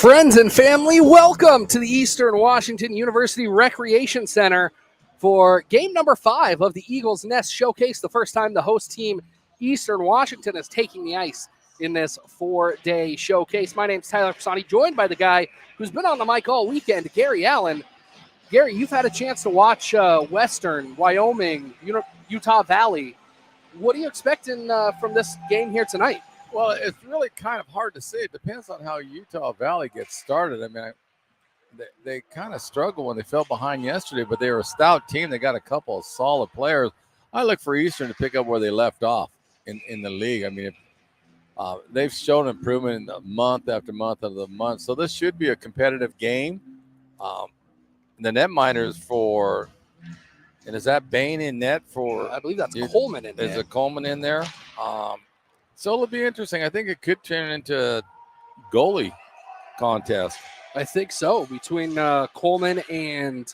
Friends and family, welcome to the Eastern Washington University Recreation Center for game number 5 of the Eagles Nest Showcase, the first time the host team, Eastern Washington, is taking the ice in this 4-day showcase. My name's Tyler Pisani, joined by the guy who's been on the mic all weekend, Gary Allen. Gary, you've had a chance to watch Western, Wyoming, Utah Valley. What are you expecting from this game here tonight? Well, it's really kind of hard to say. It depends on how Utah Valley gets started. I mean, they kind of struggled when they fell behind yesterday, but they were a stout team. They got a couple of solid players. I look for Eastern to pick up where they left off in the league. I mean, they've shown improvement in month after month of the month. So this should be a competitive game. The netminders for, and is that Bain in net for? I believe that's Coleman in there. Is it Coleman in there? So it'll be interesting. I think it could turn into a goalie contest. I think so, between Coleman and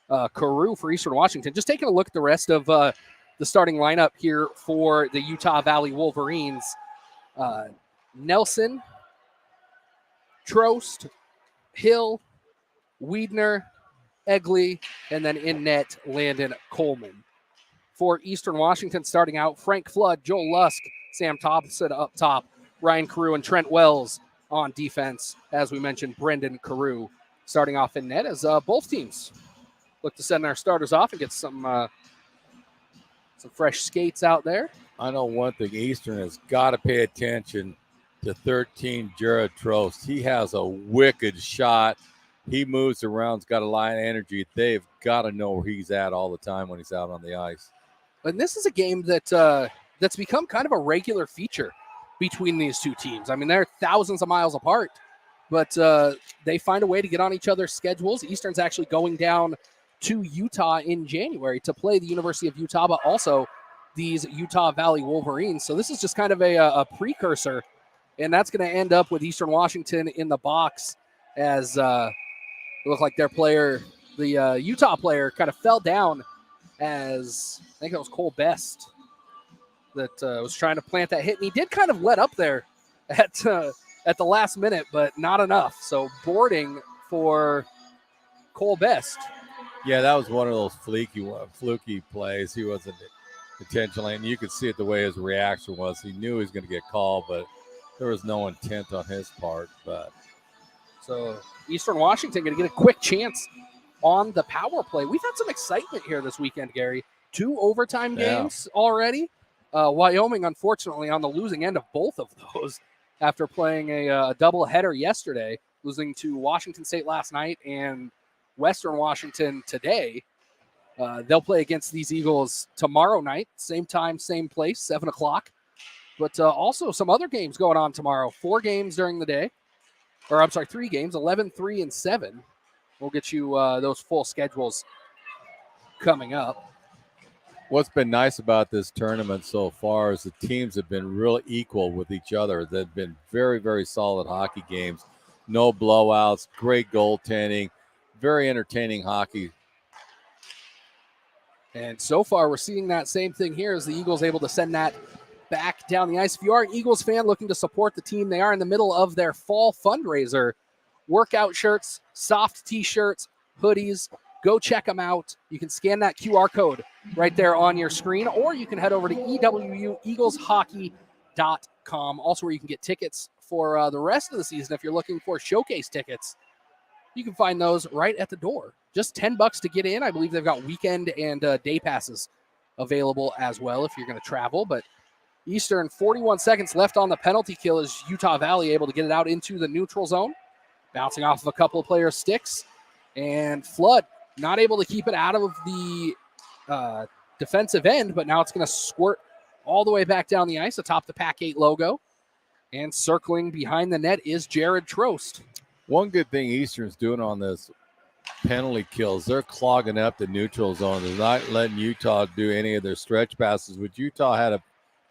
Carew for Eastern Washington. Just taking a look at the rest of the starting lineup here for the Utah Valley Wolverines. Nelson, Trost, Hill, Wiedner, Egley, and then in net, Landon Coleman. For Eastern Washington, starting out, Frank Flood, Joel Lusk, Sam Thompson up top, Ryan Carew and Trent Wells on defense. As we mentioned, Brendan Carew starting off in net as both teams look to send their starters off and get some fresh skates out there. I know one thing, Eastern has got to pay attention to 13, Jared Trost. He has a wicked shot. He moves around, has got a lot of energy. They've got to know where he's at all the time when he's out on the ice. And this is a game that that's become kind of a regular feature between these two teams. I mean, they're thousands of miles apart, but they find a way to get on each other's schedules. Eastern's actually going down to Utah in January to play the University of Utah, but also these Utah Valley Wolverines. So this is just kind of a precursor, and that's going to end up with Eastern Washington in the box as it looked like their player, the Utah player, kind of fell down as I think it was Cole Best that was trying to plant that hit. And he did kind of let up there at the last minute, but not enough. So boarding for Cole Best. Yeah, that was one of those fluky plays. He wasn't intentionally, and you could see it the way his reaction was. He knew he was going to get called, but there was no intent on his part. But so Eastern Washington going to get a quick chance on the power play. We've had some excitement here this weekend, Gary. 2 overtime games already. Wyoming, unfortunately, on the losing end of both of those after playing a doubleheader yesterday, losing to Washington State last night and Western Washington today. They'll play against these Eagles tomorrow night, same time, same place, 7 o'clock. But also some other games going on tomorrow. 4 games during the day. Or, I'm sorry, 3 games, 11, 3, and 7. We'll get you those full schedules coming up. What's been nice about this tournament so far is the teams have been really equal with each other. They've been very, very solid hockey games. No blowouts, great goaltending, very entertaining hockey. And so far, we're seeing that same thing here as the Eagles able to send that back down the ice. If you are an Eagles fan looking to support the team, they are in the middle of their fall fundraiser. Workout shirts, soft T-shirts, hoodies. Go check them out. You can scan that QR code right there on your screen, or you can head over to EWUEaglesHockey.com, also where you can get tickets for the rest of the season. If you're looking for showcase tickets, you can find those right at the door. Just $10 to get in. I believe they've got weekend and day passes available as well if you're going to travel. But Eastern, 41 seconds left on the penalty kill as Utah Valley able to get it out into the neutral zone, bouncing off of a couple of players' sticks. And Flood not able to keep it out of the defensive end, but now it's going to squirt all the way back down the ice atop the Pac-8 logo. And circling behind the net is Jared Trost. One good thing Eastern's doing on this penalty kills, they're clogging up the neutral zone. They're not letting Utah do any of their stretch passes, which Utah had a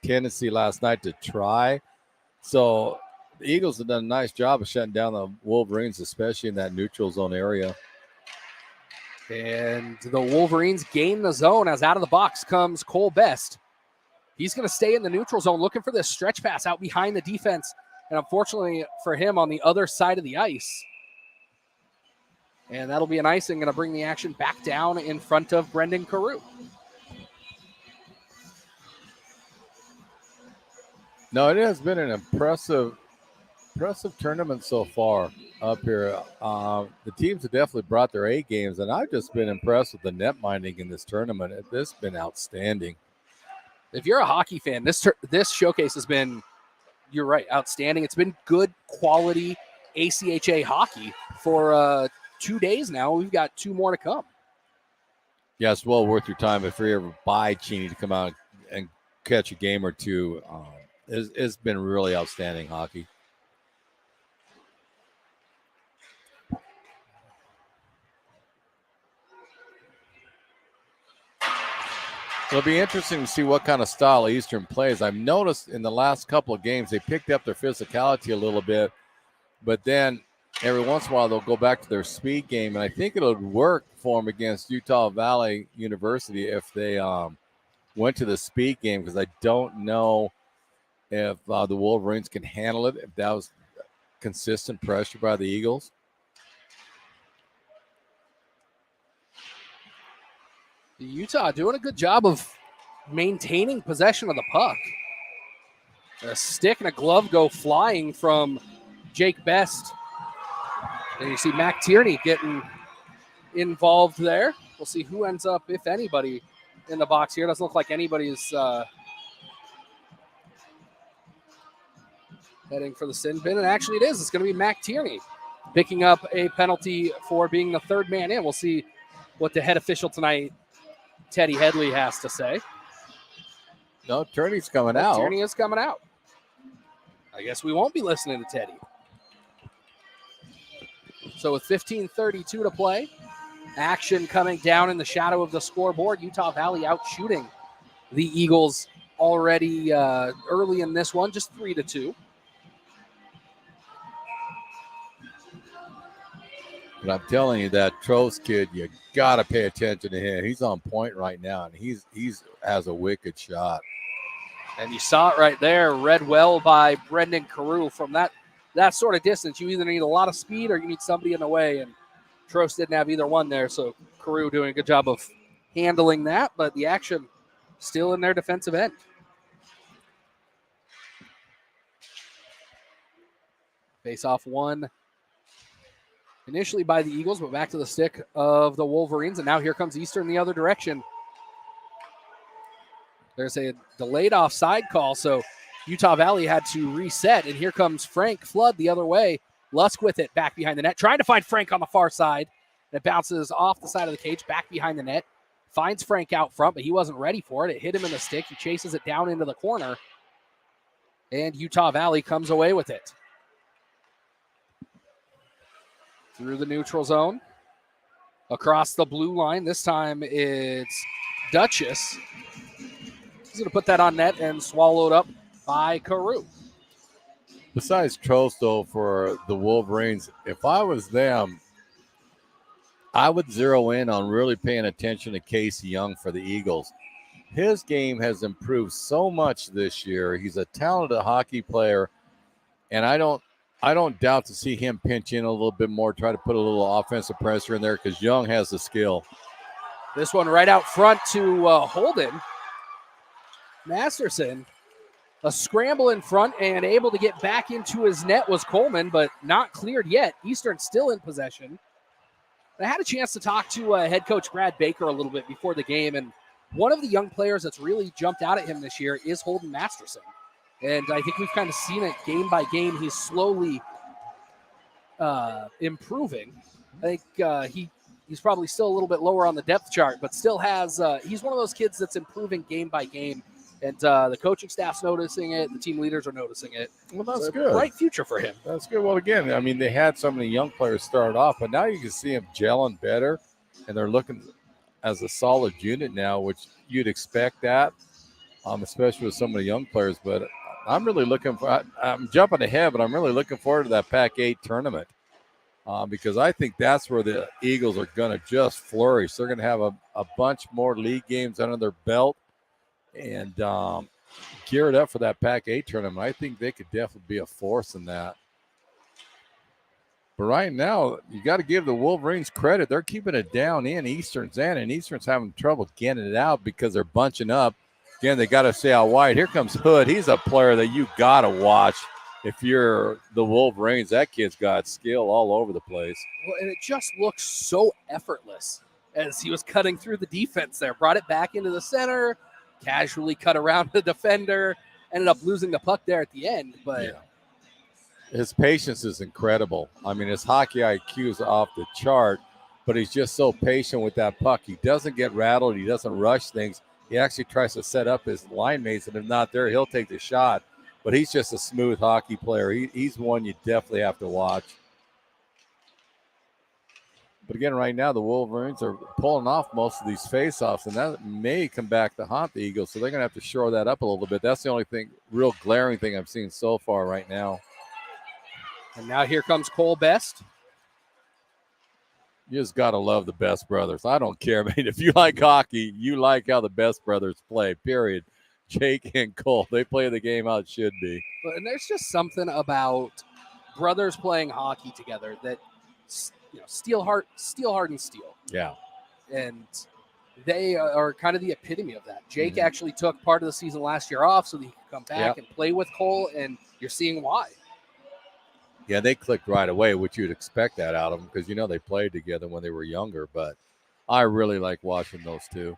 tendency last night to try. So the Eagles have done a nice job of shutting down the Wolverines, especially in that neutral zone area. And the Wolverines gain the zone as out of the box comes Cole Best. He's going to stay in the neutral zone looking for this stretch pass out behind the defense And unfortunately for him, on the other side of the ice. And that'll be an icing, going to bring the action back down in front of Brendan Carew. No, it has been an impressive tournament so far up here. The teams have definitely brought their A games, and I've just been impressed with the net minding in this tournament. This has been outstanding. If you're a hockey fan, this showcase has been, you're right, outstanding. It's been good quality ACHA hockey for 2 days now. We've got 2 more to come. Yeah, it's well worth your time if you're ever by Cheney to come out and catch a game or two. It's been really outstanding hockey. It'll be interesting to see what kind of style Eastern plays. I've noticed in the last couple of games they picked up their physicality a little bit, but then every once in a while they'll go back to their speed game, and I think it'll work for them against Utah Valley University if they went to the speed game, because I don't know if the Wolverines can handle it, if that was consistent pressure by the Eagles. Utah doing a good job of maintaining possession of the puck. A stick and a glove go flying from Jake Best. And you see Mac Tierney getting involved there. We'll see who ends up, if anybody, in the box here. Doesn't look like anybody's heading for the sin bin. And actually it is. It's going to be Mac Tierney picking up a penalty for being the third man in. We'll see what the head official tonight, Teddy Headley, has to say. No, Tierney's coming out. Tierney is coming out. I guess we won't be listening to Teddy. So with 15:32 to play, action coming down in the shadow of the scoreboard. Utah Valley out shooting the Eagles already early in this one, just 3-2. But I'm telling you, that Trost kid, you got to pay attention to him. He's on point right now, and he's has a wicked shot. And you saw it right there, read well by Brendan Carew. From that sort of distance, you either need a lot of speed or you need somebody in the way, and Trost didn't have either one there, so Carew doing a good job of handling that, but the action still in their defensive end. Face-off won initially by the Eagles, but back to the stick of the Wolverines, and now here comes Eastern the other direction. There's a delayed offside call, so Utah Valley had to reset, and here comes Frank Flood the other way. Lusk with it back behind the net, trying to find Frank on the far side. It bounces off the side of the cage, back behind the net. Finds Frank out front, but he wasn't ready for it. It hit him in the stick. He chases it down into the corner, and Utah Valley comes away with it. Through the neutral zone, across the blue line. This time it's Duchess. He's going to put that on net and swallowed up by Carew. Besides Trost, though, for the Wolverines, if I was them, I would zero in on really paying attention to Casey Young for the Eagles. His game has improved so much this year. He's a talented hockey player, and I don't doubt to see him pinch in a little bit more, try to put a little offensive pressure in there, because Young has the skill. This one right out front to Holden. Masterson, a scramble in front and able to get back into his net was Coleman, but not cleared yet. Eastern still in possession. I had a chance to talk to head coach Brad Baker a little bit before the game, and one of the young players that's really jumped out at him this year is Holden Masterson. And I think we've kind of seen it game by game. He's slowly improving. I think he's probably still a little bit lower on the depth chart, but still has he's one of those kids that's improving game by game. And the coaching staff's noticing it. The team leaders are noticing it. Well, that's so good. Bright future for him. That's good. Well, again, I mean, they had so many young players start off, but now you can see them gelling better, and they're looking as a solid unit now, which you'd expect that, especially with some of the young players. But I'm really looking for – I'm jumping ahead, but I'm really looking forward to that Pac-8 tournament because I think that's where the Eagles are going to just flourish. They're going to have a bunch more league games under their belt. And geared up for that Pac-8 tournament. I think they could definitely be a force in that. But right now, you got to give the Wolverines credit. They're keeping it down in Eastern's end, and Eastern's having trouble getting it out because they're bunching up. Again, they got to stay out wide. Here comes Hood. He's a player that you got to watch if you're the Wolverines. That kid's got skill all over the place. Well, and it just looks so effortless as he was cutting through the defense there. Brought it back into the center, casually cut around the defender, ended up losing the puck there at the end. But yeah. His patience is incredible. I mean, his hockey IQ is off the chart, but he's just so patient with that puck. He doesn't get rattled. He doesn't rush things. He actually tries to set up his line mates, and if not there, he'll take the shot. But he's just a smooth hockey player. He's one you definitely have to watch. But again, right now, the Wolverines are pulling off most of these face-offs, and that may come back to haunt the Eagles, so they're going to have to shore that up a little bit. That's the only thing, real glaring thing I've seen so far right now. And now here comes Cole Best. You just got to love the Best brothers. I don't care. I mean, if you like hockey, you like how the Best brothers play, period. Jake and Cole, they play the game how it should be. And there's just something about brothers playing hockey together that, you know, steel heart and steel. Yeah. And they are kind of the epitome of that. Jake actually took part of the season last year off so that he could come back and play with Cole, and you're seeing why. Yeah, they clicked right away, which you'd expect that out of them because, you know, they played together when they were younger. But I really like watching those two.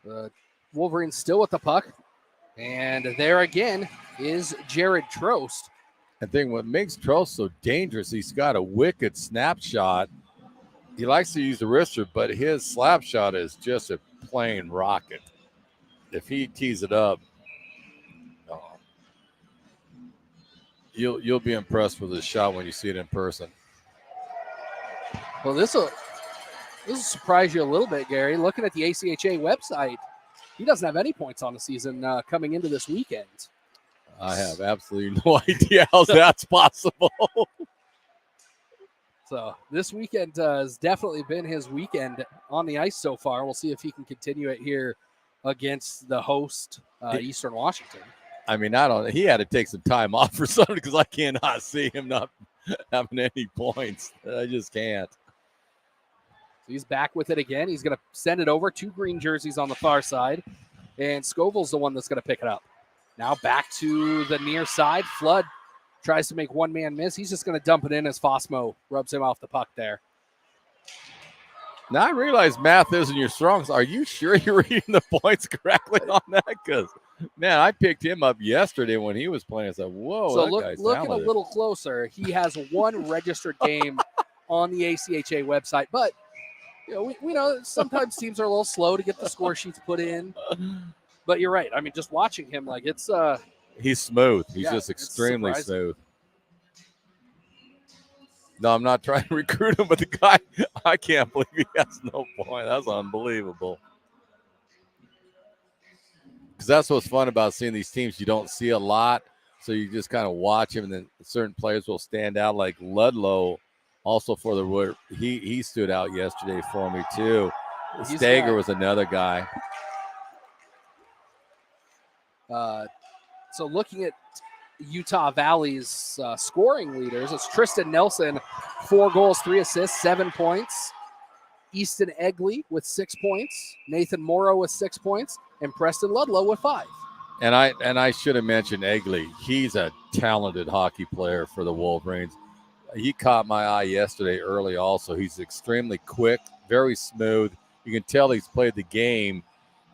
The Wolverines still with the puck. And there again is Jared Trost. I think what makes Trost so dangerous, he's got a wicked snapshot. He likes to use the wrister, but his slap shot is just a plain rocket. If he tees it up, you'll be impressed with his shot when you see it in person. Well, this will surprise you a little bit, Gary. Looking at the ACHA website, he doesn't have any points on the season coming into this weekend. I have absolutely no idea how that's possible. So this weekend has definitely been his weekend on the ice so far. We'll see if he can continue it here against the host, Eastern Washington. I mean, he had to take some time off for something because I cannot see him not having any points. I just can't. So he's back with it again. He's going to send it over. 2 green jerseys on the far side. And Scoville's the one that's going to pick it up. Now back to the near side. Flood tries to make one-man miss. He's just going to dump it in as Fosmo rubs him off the puck there. Now I realize math isn't your strong. Are you sure you're reading the points correctly on that? Because, man, I picked him up yesterday when he was playing. I said, whoa, so that guy's looking talented. a little closer, he has 1 registered game on the ACHA website. But, you know, we know sometimes teams are a little slow to get the score sheets put in. But you're right. I mean, just watching him, like, it's he's smooth. He's just extremely smooth. No, I'm not trying to recruit him, but the guy, I can't believe he has no point. That's unbelievable. Because that's what's fun about seeing these teams. You don't see a lot, so you just kind of watch him, and then certain players will stand out, like Ludlow, also for the Wood. He stood out yesterday for me, too. Stager was another guy. So looking at Utah Valley's scoring leaders, it's Tristan Nelson, 4 goals, 3 assists, 7 points. Easton Egley with 6 points. Nathan Morrow with 6 points. And Preston Ludlow with 5. And I should have mentioned Egley. He's a talented hockey player for the Wolverines. He caught my eye yesterday early also. He's extremely quick, very smooth. You can tell he's played the game,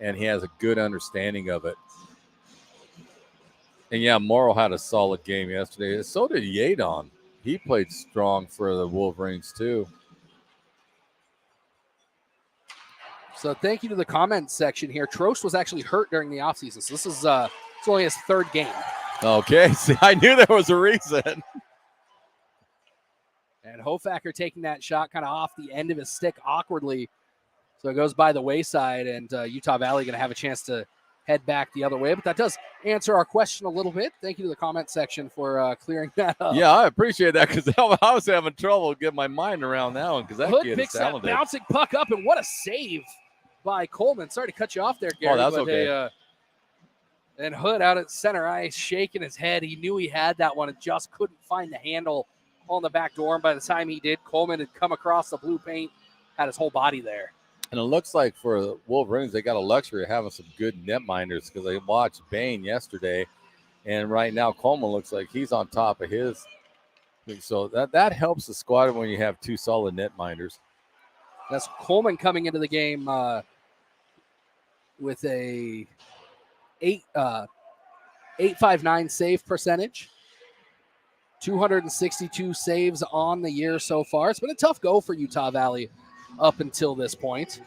and he has a good understanding of it. And, yeah, Morrow had a solid game yesterday. So did Yadon. He played strong for the Wolverines, too. So thank you to the comment section here. Trost was actually hurt during the offseason, so this is it's only his 3rd game. Okay, see, I knew there was a reason. And Hofacker taking that shot kind of off the end of his stick awkwardly. So it goes by the wayside, and Utah Valley going to have a chance to head back the other way. But that does answer our question a little bit. Thank you to the comment section for clearing that up. Yeah, I appreciate that because I was having trouble getting my mind around that one because that Hood kid picks is talented. that bouncing puck up, and what a save by Coleman. Sorry to cut you off there, Gary. that's but okay. And Hood out at center ice, shaking his head. He knew he had that one and just couldn't find the handle on the back door. And by the time he did, Coleman had come across the blue paint, had his whole body there. And it looks like for the Wolverines, they got a luxury of having some good netminders because they watched Bain yesterday. And right now, Coleman looks like he's on top of his. So that helps the squad when you have two solid netminders. That's Coleman coming into the game with a 8.59 save percentage, 262 saves on the year so far. It's been a tough go for Utah Valley up until this point.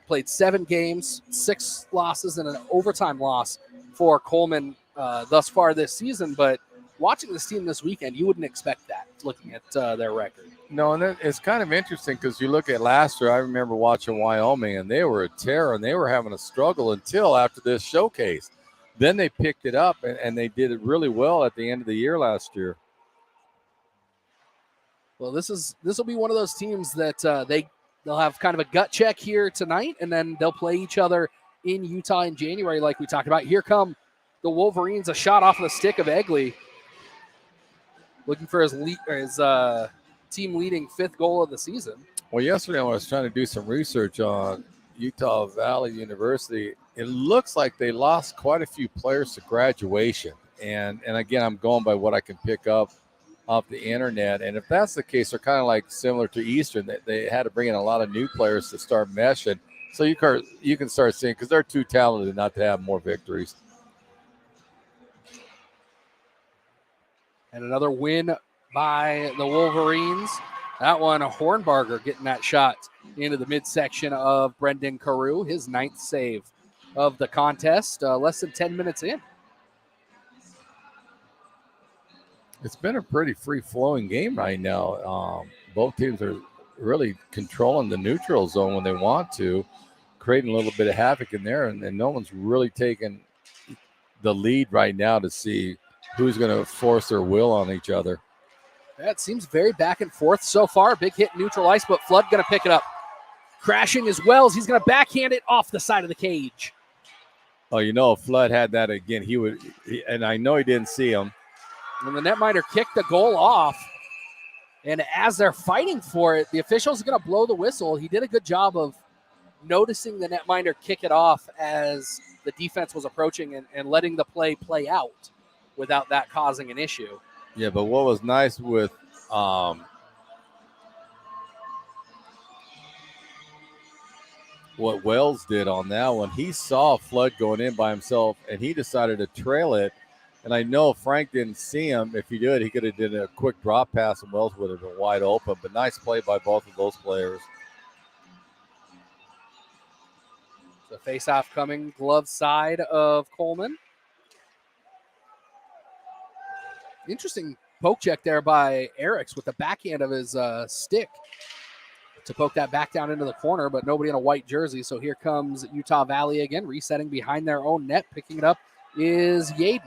Played 7 games, 6 losses, and an overtime loss for Coleman thus far this season. But watching this team this weekend, you wouldn't expect that looking at their record. No, and it's kind of interesting because you look at last year, I remember watching Wyoming, and they were a terror, and they were having a struggle until after this showcase. Then they picked it up, and they did it really well at the end of the year last year. Well, this will be one of those teams that they'll have kind of a gut check here tonight, and then they'll play each other in Utah in January like we talked about. Here come the Wolverines, a shot off of the stick of Egley, looking for his team-leading 5th goal of the season. Well, yesterday when I was trying to do some research on Utah Valley University, it looks like they lost quite a few players to graduation. And again, I'm going by what I can pick up off the internet. And if that's the case, they're kind of like similar to Eastern. They had to bring in a lot of new players to start meshing. So you can start seeing, because they're too talented not to have more victories. And another win by the Wolverines. That one, Hornbarger getting that shot into the midsection of Brendan Carew, his 9th save of the contest, less than 10 minutes in. It's been a pretty free-flowing game right now. Both teams are really controlling the neutral zone when they want to, creating a little bit of havoc in there, and no one's really taking the lead right now to see who's going to force their will on each other. That seems very back and forth so far. Big hit neutral ice, but Flood going to pick it up. Crashing as well as he's going to backhand it off the side of the cage. Oh, if Flood had that again, and I know he didn't see him. And the netminder kicked the goal off. And as they're fighting for it, the official's going to blow the whistle. He did a good job of noticing the netminder kick it off as the defense was approaching and letting the play out without that causing an issue. Yeah, but what was nice with what Wells did on that one, he saw Flood going in by himself, and he decided to trail it. And I know Frank didn't see him. If he did, he could have did a quick drop pass, and Wells would have been wide open. But nice play by both of those players. The face-off coming glove side of Coleman. Interesting poke check there by Eriks with the backhand of his stick to poke that back down into the corner, but nobody in a white jersey. So here comes Utah Valley again, resetting behind their own net. Picking it up is Yaden.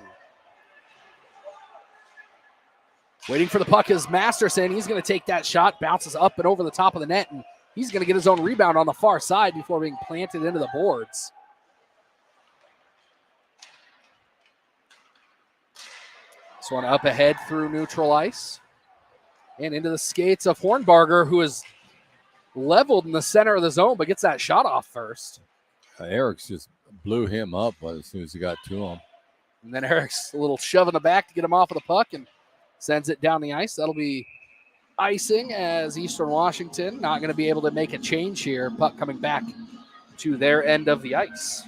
Waiting for the puck is Masterson. He's going to take that shot, bounces up and over the top of the net, and he's going to get his own rebound on the far side before being planted into the boards. This one up ahead through neutral ice and into the skates of Hornbarger, who is leveled in the center of the zone, but gets that shot off first. Eriks just blew him up as soon as he got to him. And then Eriks a little shove in the back to get him off of the puck and sends it down the ice. That'll be icing as Eastern Washington not going to be able to make a change here. Puck coming back to their end of the ice.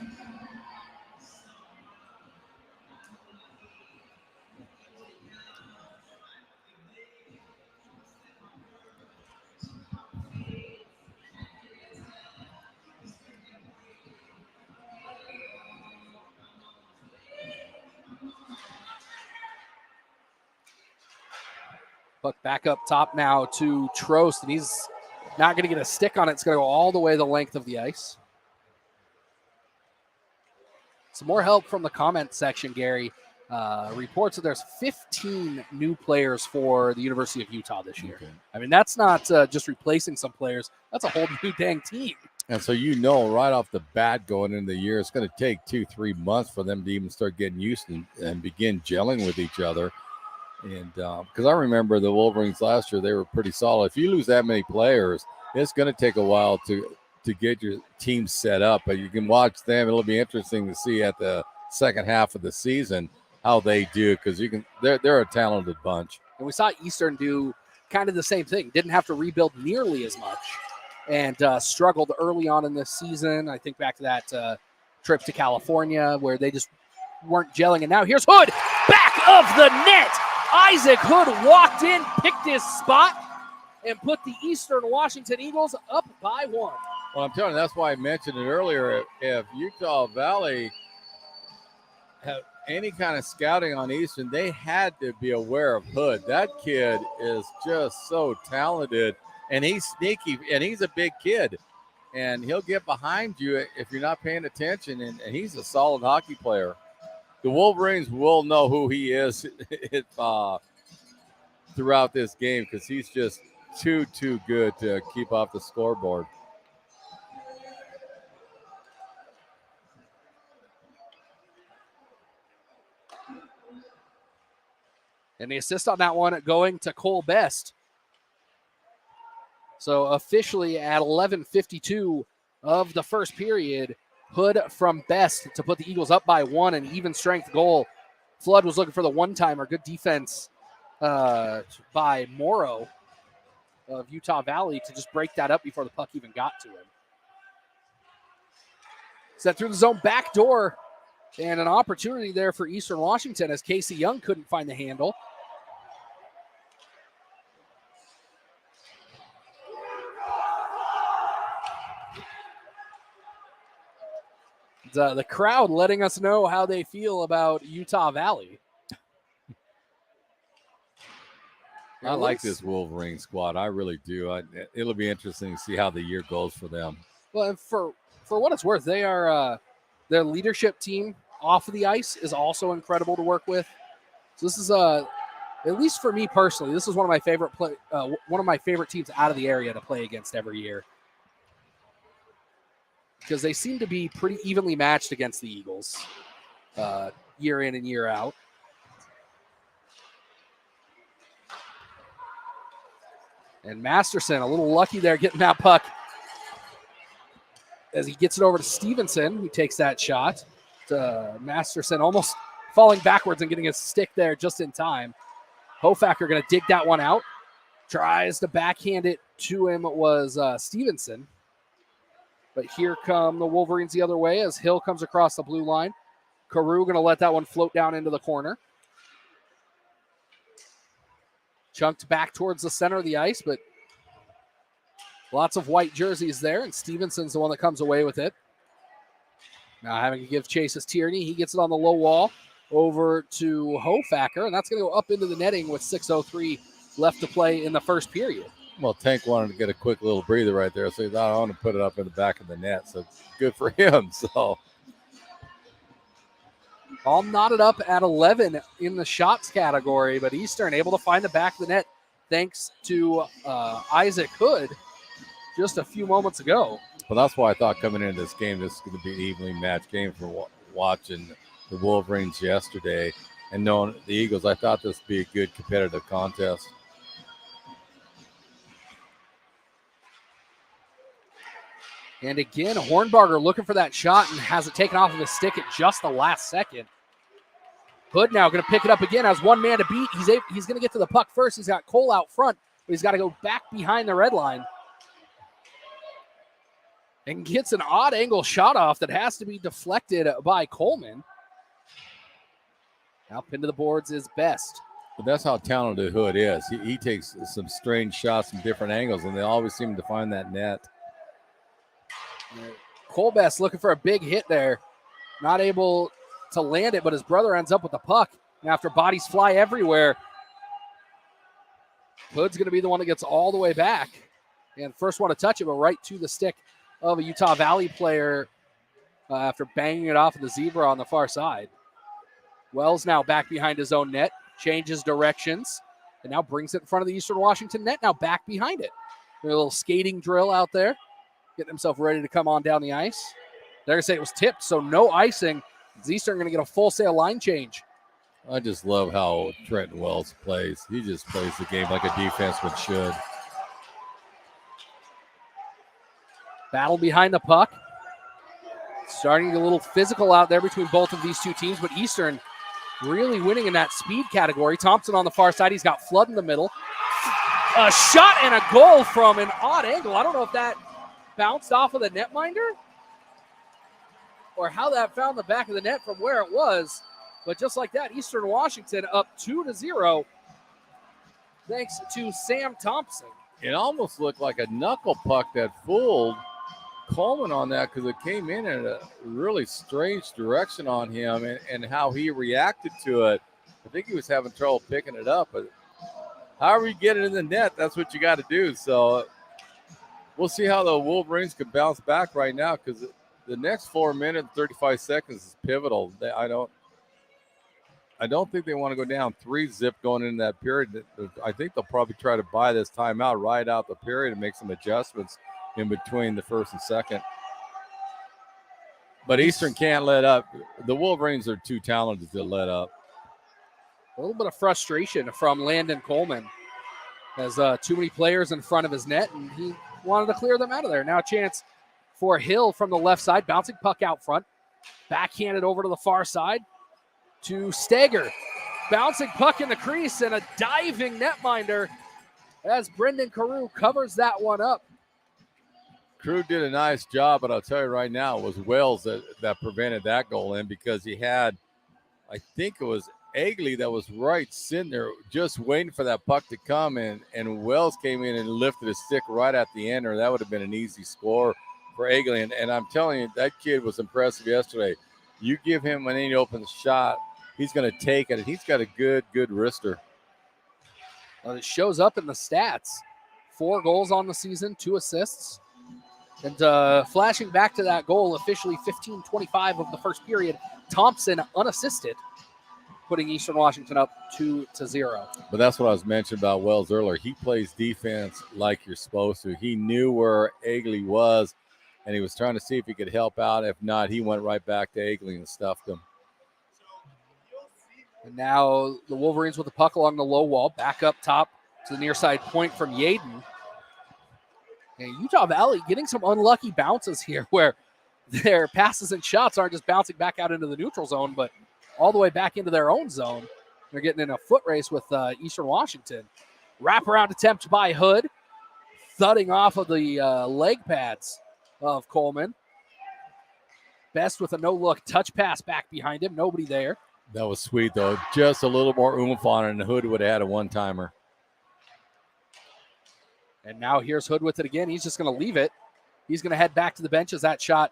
Puck back up top now to Trost, and he's not going to get a stick on it. It's going to go all the way the length of the ice. Some more help from the comment section, Gary. Reports that there's 15 new players for the University of Utah this year. Okay. I mean, that's not just replacing some players. That's a whole new dang team. And so right off the bat going into the year, it's going to take 2-3 months for them to even start getting used and begin gelling with each other. And because I remember the Wolverines last year, they were pretty solid. If you lose that many players, it's going to take a while to get your team set up. But you can watch them. It'll be interesting to see at the second half of the season how they do, because they're a talented bunch. And we saw Eastern do kind of the same thing. Didn't have to rebuild nearly as much, and struggled early on in this season. I think back to that trip to California where they just weren't gelling. And now here's Hood, back of the net. Isaac Hood walked in, picked his spot, and put the Eastern Washington Eagles up by 1. Well, I'm telling you, that's why I mentioned it earlier. If Utah Valley have any kind of scouting on Eastern, they had to be aware of Hood. That kid is just so talented, and he's sneaky, and he's a big kid, and he'll get behind you if you're not paying attention, and he's a solid hockey player. The Wolverines will know who he is throughout this game, because he's just too good to keep off the scoreboard. And the assist on that one going to Cole Best. So officially at 11:52 of the first period, Hood from Best to put the Eagles up by 1, an even strength goal. Flood was looking for the one-timer. Good defense by Morrow of Utah Valley to just break that up before the puck even got to him. Set through the zone back door, and an opportunity there for Eastern Washington as Casey Young couldn't find the handle. The crowd letting us know how they feel about Utah Valley. I like this Wolverine squad. I really do. It'll be interesting to see how the year goes for them. Well, and for what it's worth, they are their leadership team off of the ice is also incredible to work with. So this is at least for me personally, this is one of my favorite teams out of the area to play against every year, because they seem to be pretty evenly matched against the Eagles year in and year out. And Masterson, a little lucky there getting that puck as he gets it over to Stevenson, who takes that shot. Masterson almost falling backwards and getting a stick there just in time. Hofacker going to dig that one out. Tries to backhand it to him. It was Stevenson. But here come the Wolverines the other way as Hill comes across the blue line. Carew going to let that one float down into the corner. Chunked back towards the center of the ice, but lots of white jerseys there, and Stevenson's the one that comes away with it. Now having to give chase is Tierney. He gets it on the low wall over to Hofacker, and that's going to go up into the netting with 6:03 left to play in the first period. Well, Tank wanted to get a quick little breather right there, so he thought, I want to put it up in the back of the net. So good for him. So all knotted up at 11 in the shots category, but Eastern able to find the back of the net thanks to Isaac Hood just a few moments ago. Well, that's why I thought coming into this game, this is going to be an evenly matched game for watching the Wolverines yesterday and knowing the Eagles. I thought this would be a good competitive contest. And again, Hornbarger looking for that shot and has it taken off of his stick at just the last second. Hood now going to pick it up again, has one man to beat. He's going to get to the puck first. He's got Cole out front, but he's got to go back behind the red line. And gets an odd angle shot off that has to be deflected by Coleman. Now pinned to the boards is Best. But that's how talented Hood is. He takes some strange shots from different angles, and they always seem to find that net. Cole Best looking for a big hit there. Not able to land it, but his brother ends up with the puck. And after bodies fly everywhere, Hood's going to be the one that gets all the way back. And first one to touch it, but right to the stick of a Utah Valley player after banging it off of the zebra on the far side. Wells now back behind his own net, changes directions, and now brings it in front of the Eastern Washington net, now back behind it. A little skating drill out there. getting himself ready to come on down the ice. They're going to say it was tipped, so no icing. Eastern going to get a full sail line change. I just love how Trenton Wells plays. He just plays the game like a defenseman should. Battle behind the puck. Starting to get a little physical out there between both of these two teams, but Eastern really winning in that speed category. Thompson on the far side. He's got Flood in the middle. A shot and a goal from an odd angle. I don't know if that bounced off of the netminder or how that found the back of the net from where it was. But just like that, Eastern Washington up 2-0 thanks to Sam Thompson. It almost looked like a knuckle puck that fooled Coleman on that because it came in a really strange direction on him and how he reacted to it. I think he was having trouble picking it up. But however you get it in the net, that's what you got to do. So we'll see how the Wolverines can bounce back right now because the next 4 minutes and 35 seconds is pivotal. I don't think they want to go down 3-0 going into that period. I think they'll probably try to buy this timeout right out the period and make some adjustments in between the first and second. But Eastern can't let up. The Wolverines are too talented to let up. A little bit of frustration from Landon Coleman. Has too many players in front of his net, and he wanted to clear them out of there. Now a chance for Hill from the left side. Bouncing puck out front. Backhanded over to the far side to Steger. Bouncing puck in the crease and a diving netminder as Brendan Carew covers that one up. Crew did a nice job, but I'll tell you right now, it was Wells that prevented that goal in because he had, I think it was Egley that was right sitting there just waiting for that puck to come in, and Wells came in and lifted his stick right at the end, or that would have been an easy score for Egley. And I'm telling you, that kid was impressive yesterday. You give him any open shot, he's going to take it, and he's got a good wrister. Well, it shows up in the stats. 4 goals on the season, 2 assists. And flashing back to that goal, officially 15:25 of the first period, Thompson unassisted, putting Eastern Washington up 2-0. But that's what I was mentioning about Wells earlier. He plays defense like you're supposed to. He knew where Egley was, and he was trying to see if he could help out. If not, he went right back to Egley and stuffed him. And now the Wolverines with the puck along the low wall, back up top to the near side point from Yaden. And Utah Valley getting some unlucky bounces here where their passes and shots aren't just bouncing back out into the neutral zone, but all the way back into their own zone. They're getting in a foot race with Eastern Washington. Wraparound attempt by Hood, thudding off of the leg pads of Coleman. Best with a no-look touch pass back behind him. Nobody there. That was sweet, though. Just a little more oomph on it, and Hood would have had a one-timer. And now here's Hood with it again. He's just going to leave it. He's going to head back to the bench as that shot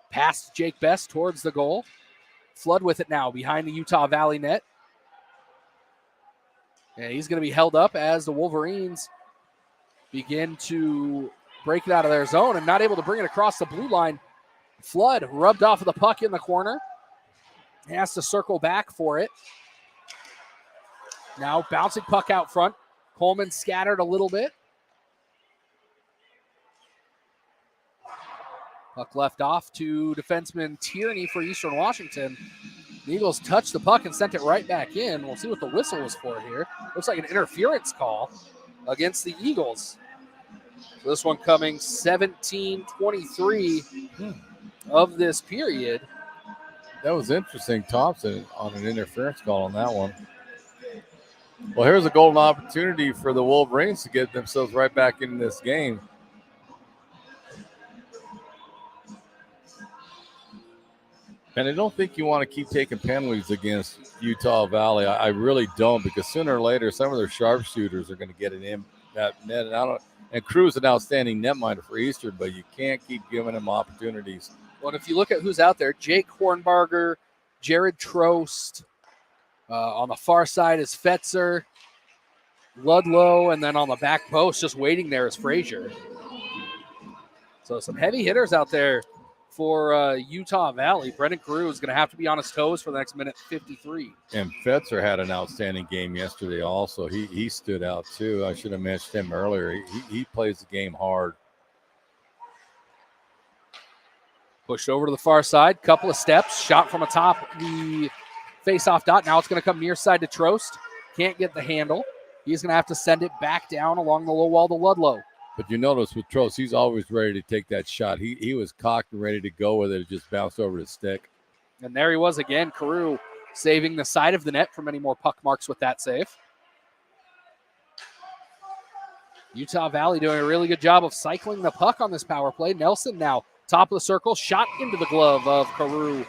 past Jake Best towards the goal. Flood with it now behind the Utah Valley net. And he's going to be held up as the Wolverines begin to break it out of their zone and not able to bring it across the blue line. Flood rubbed off of the puck in the corner. He has to circle back for it. Now bouncing puck out front. Coleman scattered a little bit. Puck left off to defenseman Tierney for Eastern Washington. The Eagles touched the puck and sent it right back in. We'll see what the whistle was for here. Looks like an interference call against the Eagles. So this one coming 17:23 of this period. That was interesting. Thompson on an interference call on that one. Well, here's a golden opportunity for the Wolverines to get themselves right back into this game. And I don't think you want to keep taking penalties against Utah Valley. I really don't, because sooner or later, some of their sharpshooters are going to get it in that net. And Crew's an outstanding netminder for Eastern, but you can't keep giving them opportunities. Well, if you look at who's out there, Jake Hornbarger, Jared Trost. On the far side is Fetzer, Ludlow, and then on the back post, just waiting there is Frazier. So some heavy hitters out there for Utah Valley. Brendan Carew is going to have to be on his toes for the next minute 53. And Fetzer had an outstanding game yesterday also. He stood out too. I should have mentioned him earlier. He plays the game hard. Pushed over to the far side, couple of steps, shot from atop the face-off dot. Now it's going to come near side to Trost. Can't get the handle. He's going to have to send it back down along the low wall to Ludlow. But you notice with Trost, he's always ready to take that shot. He was cocked and ready to go with it. It just bounced over the stick. And there he was again, Carew saving the side of the net from any more puck marks with that save. Utah Valley doing a really good job of cycling the puck on this power play. Nelson now top of the circle, shot into the glove of Carew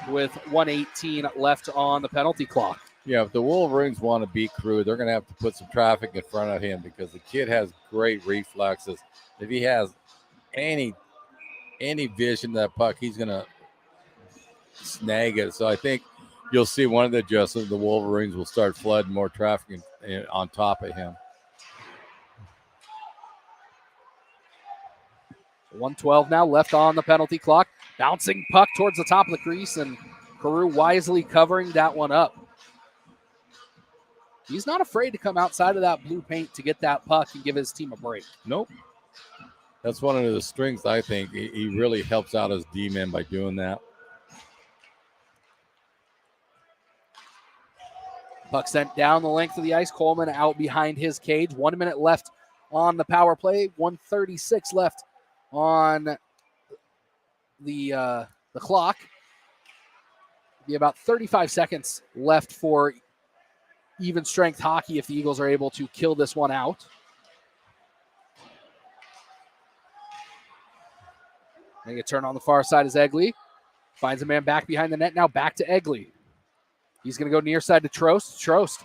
with 1:18 left on the penalty clock. Yeah, if the Wolverines want to beat Carew, they're going to have to put some traffic in front of him because the kid has great reflexes. If he has any vision of that puck, he's going to snag it. So I think you'll see one of the adjustments. The Wolverines will start flooding more traffic on top of him. 1:12 now left on the penalty clock. Bouncing puck towards the top of the crease, and Carew wisely covering that one up. He's not afraid to come outside of that blue paint to get that puck and give his team a break. Nope. That's one of the strengths, I think. He really helps out his D-men by doing that. Puck sent down the length of the ice. Coleman out behind his cage. 1 minute left on the power play. 1:36 left on the clock. Be about 35 seconds left for even strength hockey if the Eagles are able to kill this one out. Make a turn on the far side is Egley. Finds a man back behind the net. Now back to Egley. He's going to go near side to Trost. Trost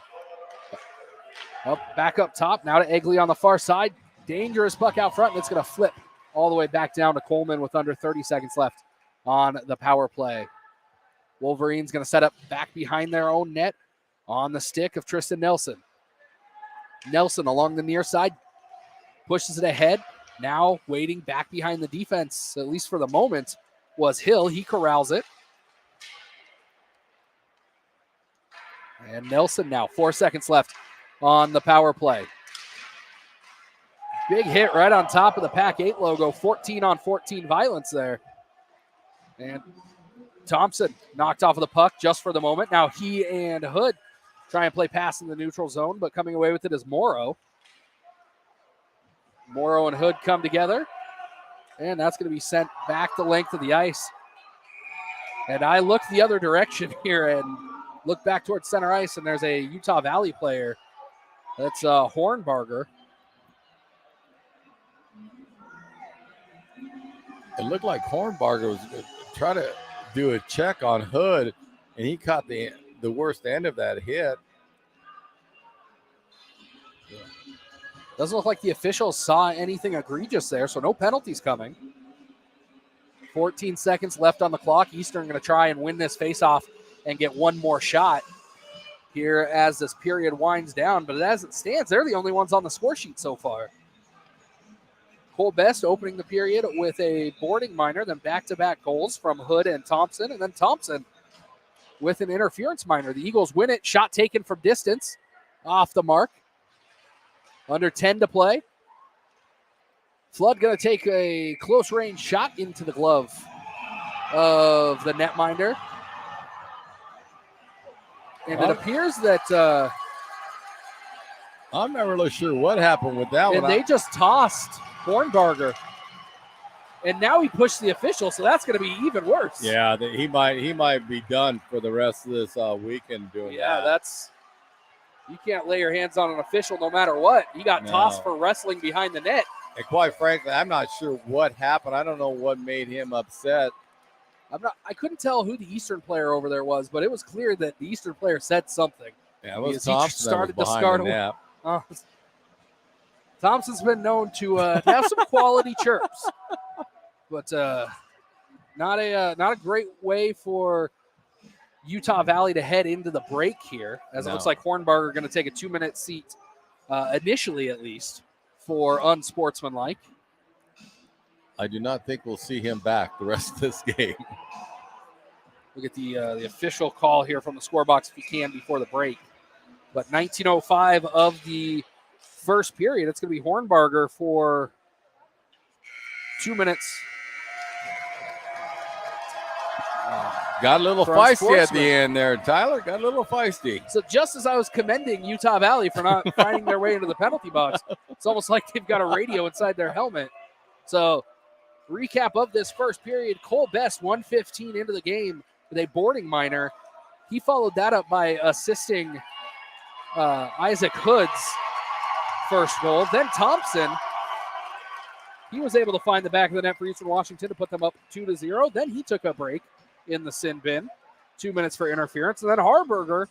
back up top. Now to Egley on the far side. Dangerous puck out front. That's going to flip all the way back down to Coleman with under 30 seconds left on the power play. Wolverines going to set up back behind their own net on the stick of Tristan Nelson. Nelson along the near side pushes it ahead. Now waiting back behind the defense, at least for the moment, was Hill. He corrals it. And Nelson now, 4 seconds left on the power play. Big hit right on top of the Pac-8 logo. 14-on-14 violence there. And Thompson knocked off of the puck just for the moment. Now he and Hood try and play pass in the neutral zone, but coming away with it is Morrow. Morrow and Hood come together. And that's going to be sent back the length of the ice. And I look the other direction here and look back towards center ice, and there's a Utah Valley player. That's Hornbarger. It looked like Hornbarger was trying to do a check on Hood, and he caught the worst end of that hit. Doesn't look like the officials saw anything egregious there, so no penalties coming. 14 seconds left on the clock. Eastern going to try and win this faceoff and get one more shot here as this period winds down. But as it stands, they're the only ones on the score sheet so far. Cole Best opening the period with a boarding minor, then back-to-back goals from Hood and Thompson, and then Thompson with an interference minor. The Eagles win it. Shot taken from distance, off the mark. Under 10 to play. Flood going to take a close-range shot into the glove of the netminder. And it appears that I'm not really sure what happened with that one. And they just tossed Hornbarger. And now he pushed the official, so that's going to be even worse. Yeah, he might be done for the rest of this weekend doing that. Yeah, that's – you can't lay your hands on an official no matter what. He got tossed for wrestling behind the net. And quite frankly, I'm not sure what happened. I don't know what made him upset. I couldn't tell who the Eastern player over there was, but it was clear that the Eastern player said something. Yeah, it was Thompson started to start the net. Thompson's been known to have some quality chirps, but not a great way for Utah Valley to head into the break here, as it looks like Hornbarger going to take a 2-minute seat, initially at least, for unsportsmanlike. I do not think we'll see him back the rest of this game. We'll get the official call here from the scorebox if he can before the break. But 19:05 of the first period, it's going to be Hornbarger for 2 minutes. Got a little for feisty at Unsportsman. the end there, Tyler. Got a little feisty. So just as I was commending Utah Valley for not finding their way into the penalty box, it's almost like they've got a radio inside their helmet. So recap of this first period, Cole Best, 1:15 into the game with a boarding minor. He followed that up by assisting Isaac Hood's first goal. Then Thompson, he was able to find the back of the net for Eastern Washington to put them up 2-0. Then he took a break in the sin bin, 2 minutes for interference. And then Harburger,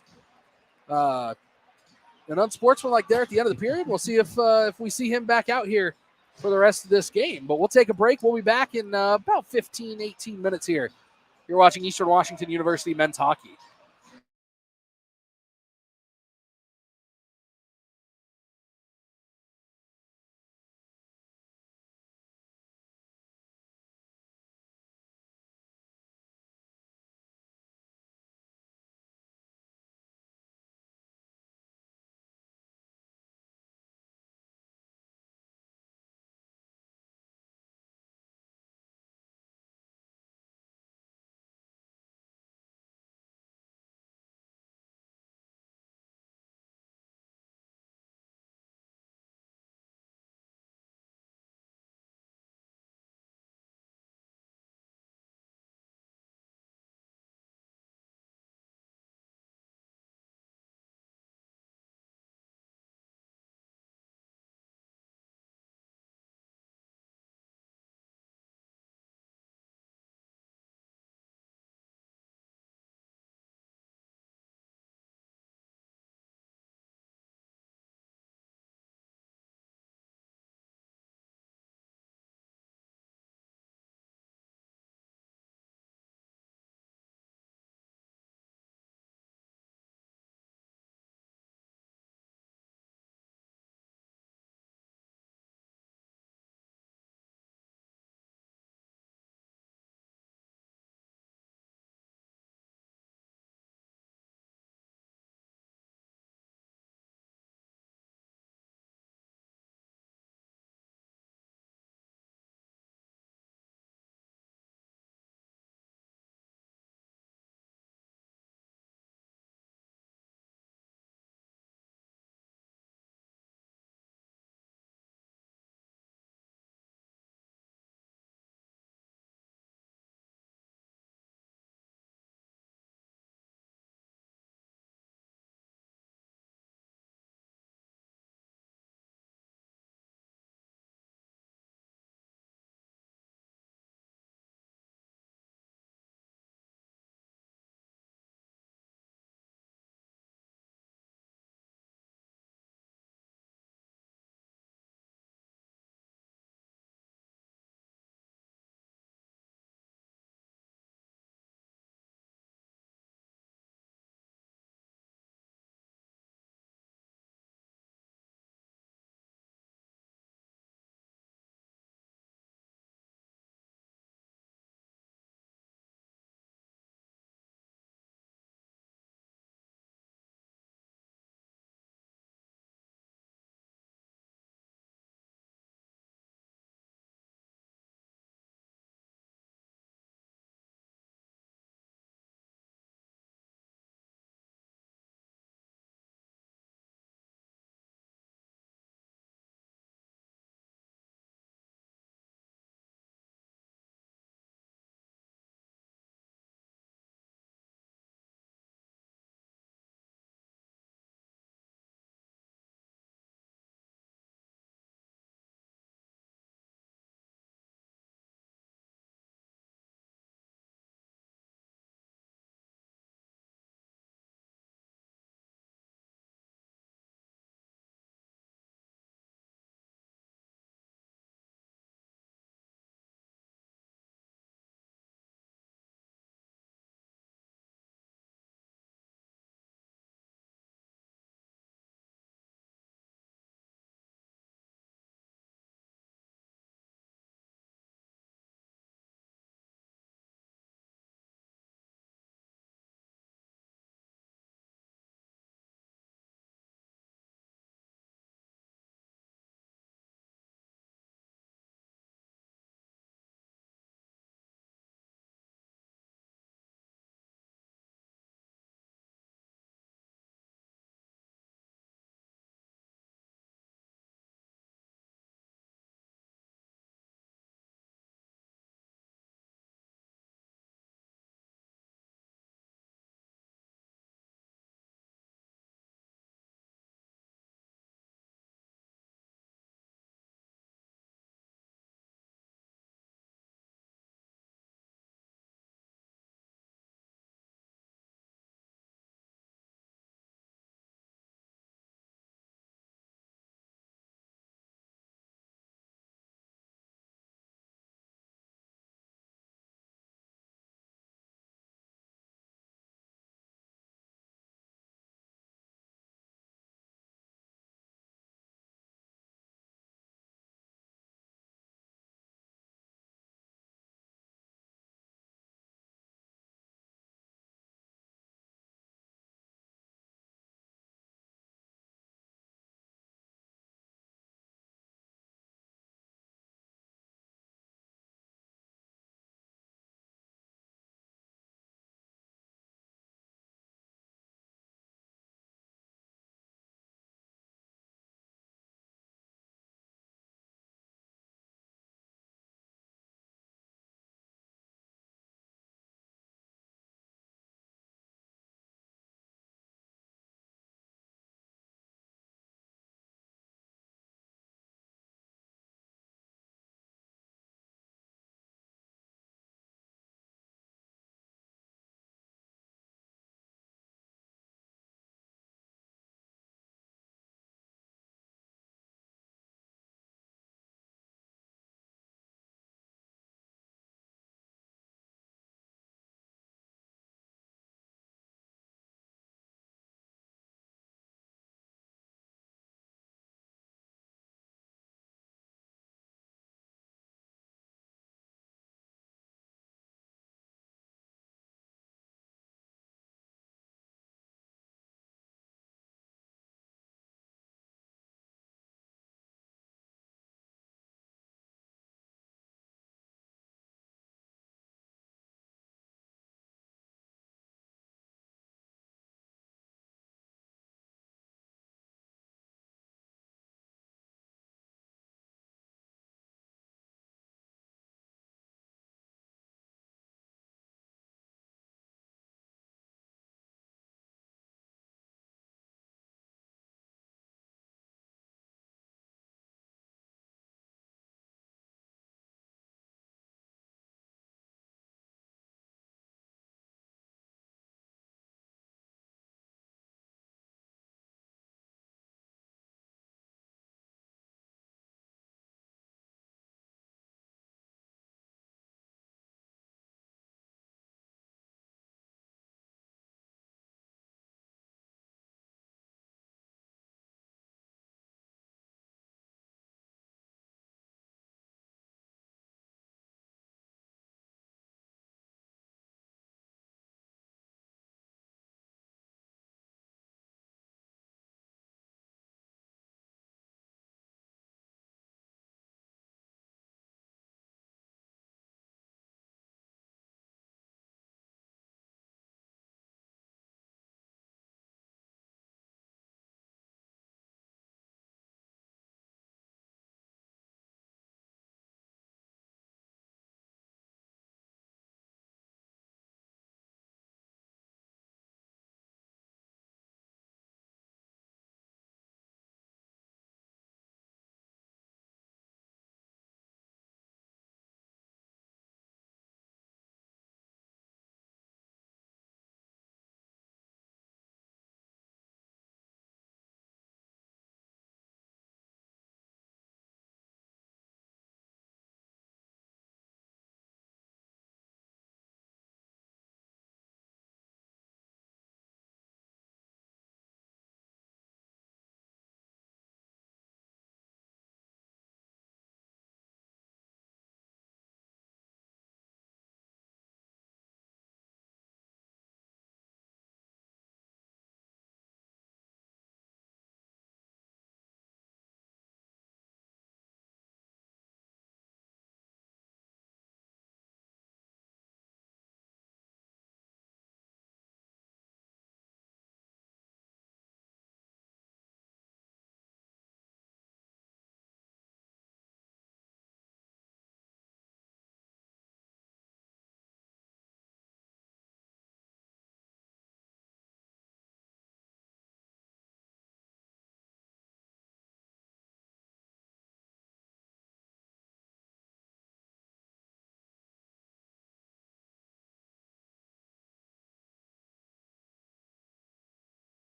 an unsportsmanlike there at the end of the period. We'll see if we see him back out here for the rest of this game. But we'll take a break. We'll be back in about 15, 18 minutes here. You're watching Eastern Washington University men's hockey.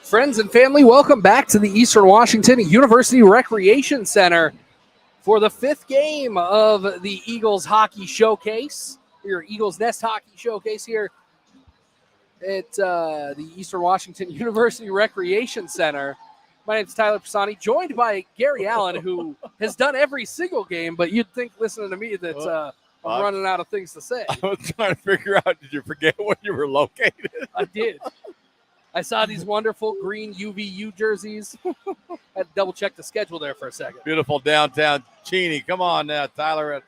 Friends and family, welcome back to the Eastern Washington University Recreation Center for the 5th game of the Eagles Hockey Showcase, your Eagles Nest Hockey Showcase here at the Eastern Washington University Recreation Center. My name is Tyler Pisani, joined by Gary Allen, who has done every single game, but you'd think, listening to me, that I'm running out of things to say. I was trying to figure out, did you forget where you were located? I did. I saw these wonderful green UVU jerseys. I had to double check the schedule there for a second. Beautiful downtown Cheney. Come on now, Tyler, at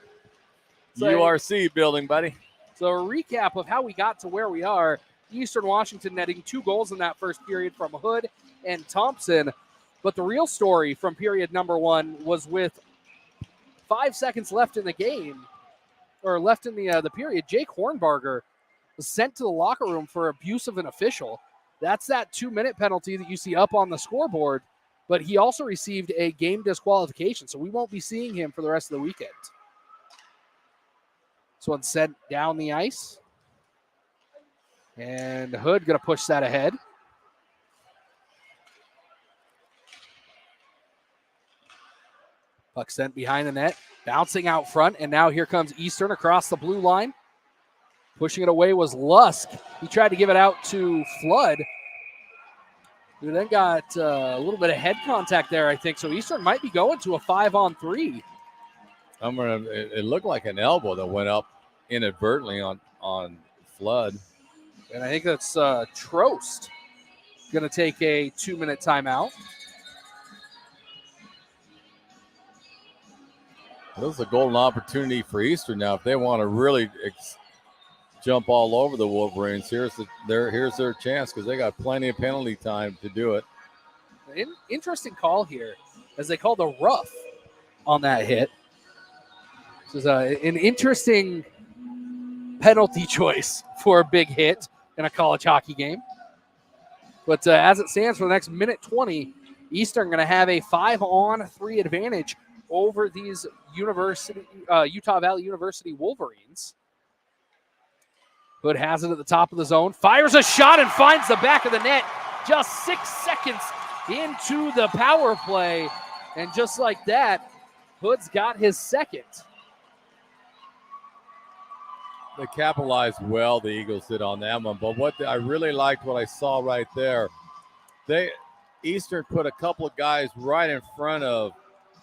URC building, buddy. So a recap of how we got to where we are. Eastern Washington netting 2 goals in that first period from Hood and Thompson. But the real story from period number 1 was with 5 seconds left in the game, or left in the period, Jake Hornbarger was sent to the locker room for abuse of an official. That's that 2-minute penalty that you see up on the scoreboard, but he also received a game disqualification, so we won't be seeing him for the rest of the weekend. This one's sent down the ice, and Hood going to push that ahead. Puck sent behind the net, bouncing out front, and now here comes Eastern across the blue line. Pushing it away was Lusk. He tried to give it out to Flood, who then got a little bit of head contact there, I think. So Eastern might be going to a 5-on-3. It looked like an elbow that went up inadvertently on Flood. And I think that's Trost going to take a 2-minute timeout. This is a golden opportunity for Eastern now if they want to really jump all over the Wolverines. Here's their chance because they got plenty of penalty time to do it. Interesting call here, as they call the rough on that hit. This is an interesting penalty choice for a big hit in a college hockey game. But as it stands for the next minute 20, Eastern going to have a 5-on-3 advantage over these Utah Valley University Wolverines. Hood has it at the top of the zone, fires a shot and finds the back of the net just 6 seconds into the power play. And just like that, Hood's got his second. They capitalized well, the Eagles did on that one. But I really liked what I saw right there. Eastern put a couple of guys right in front of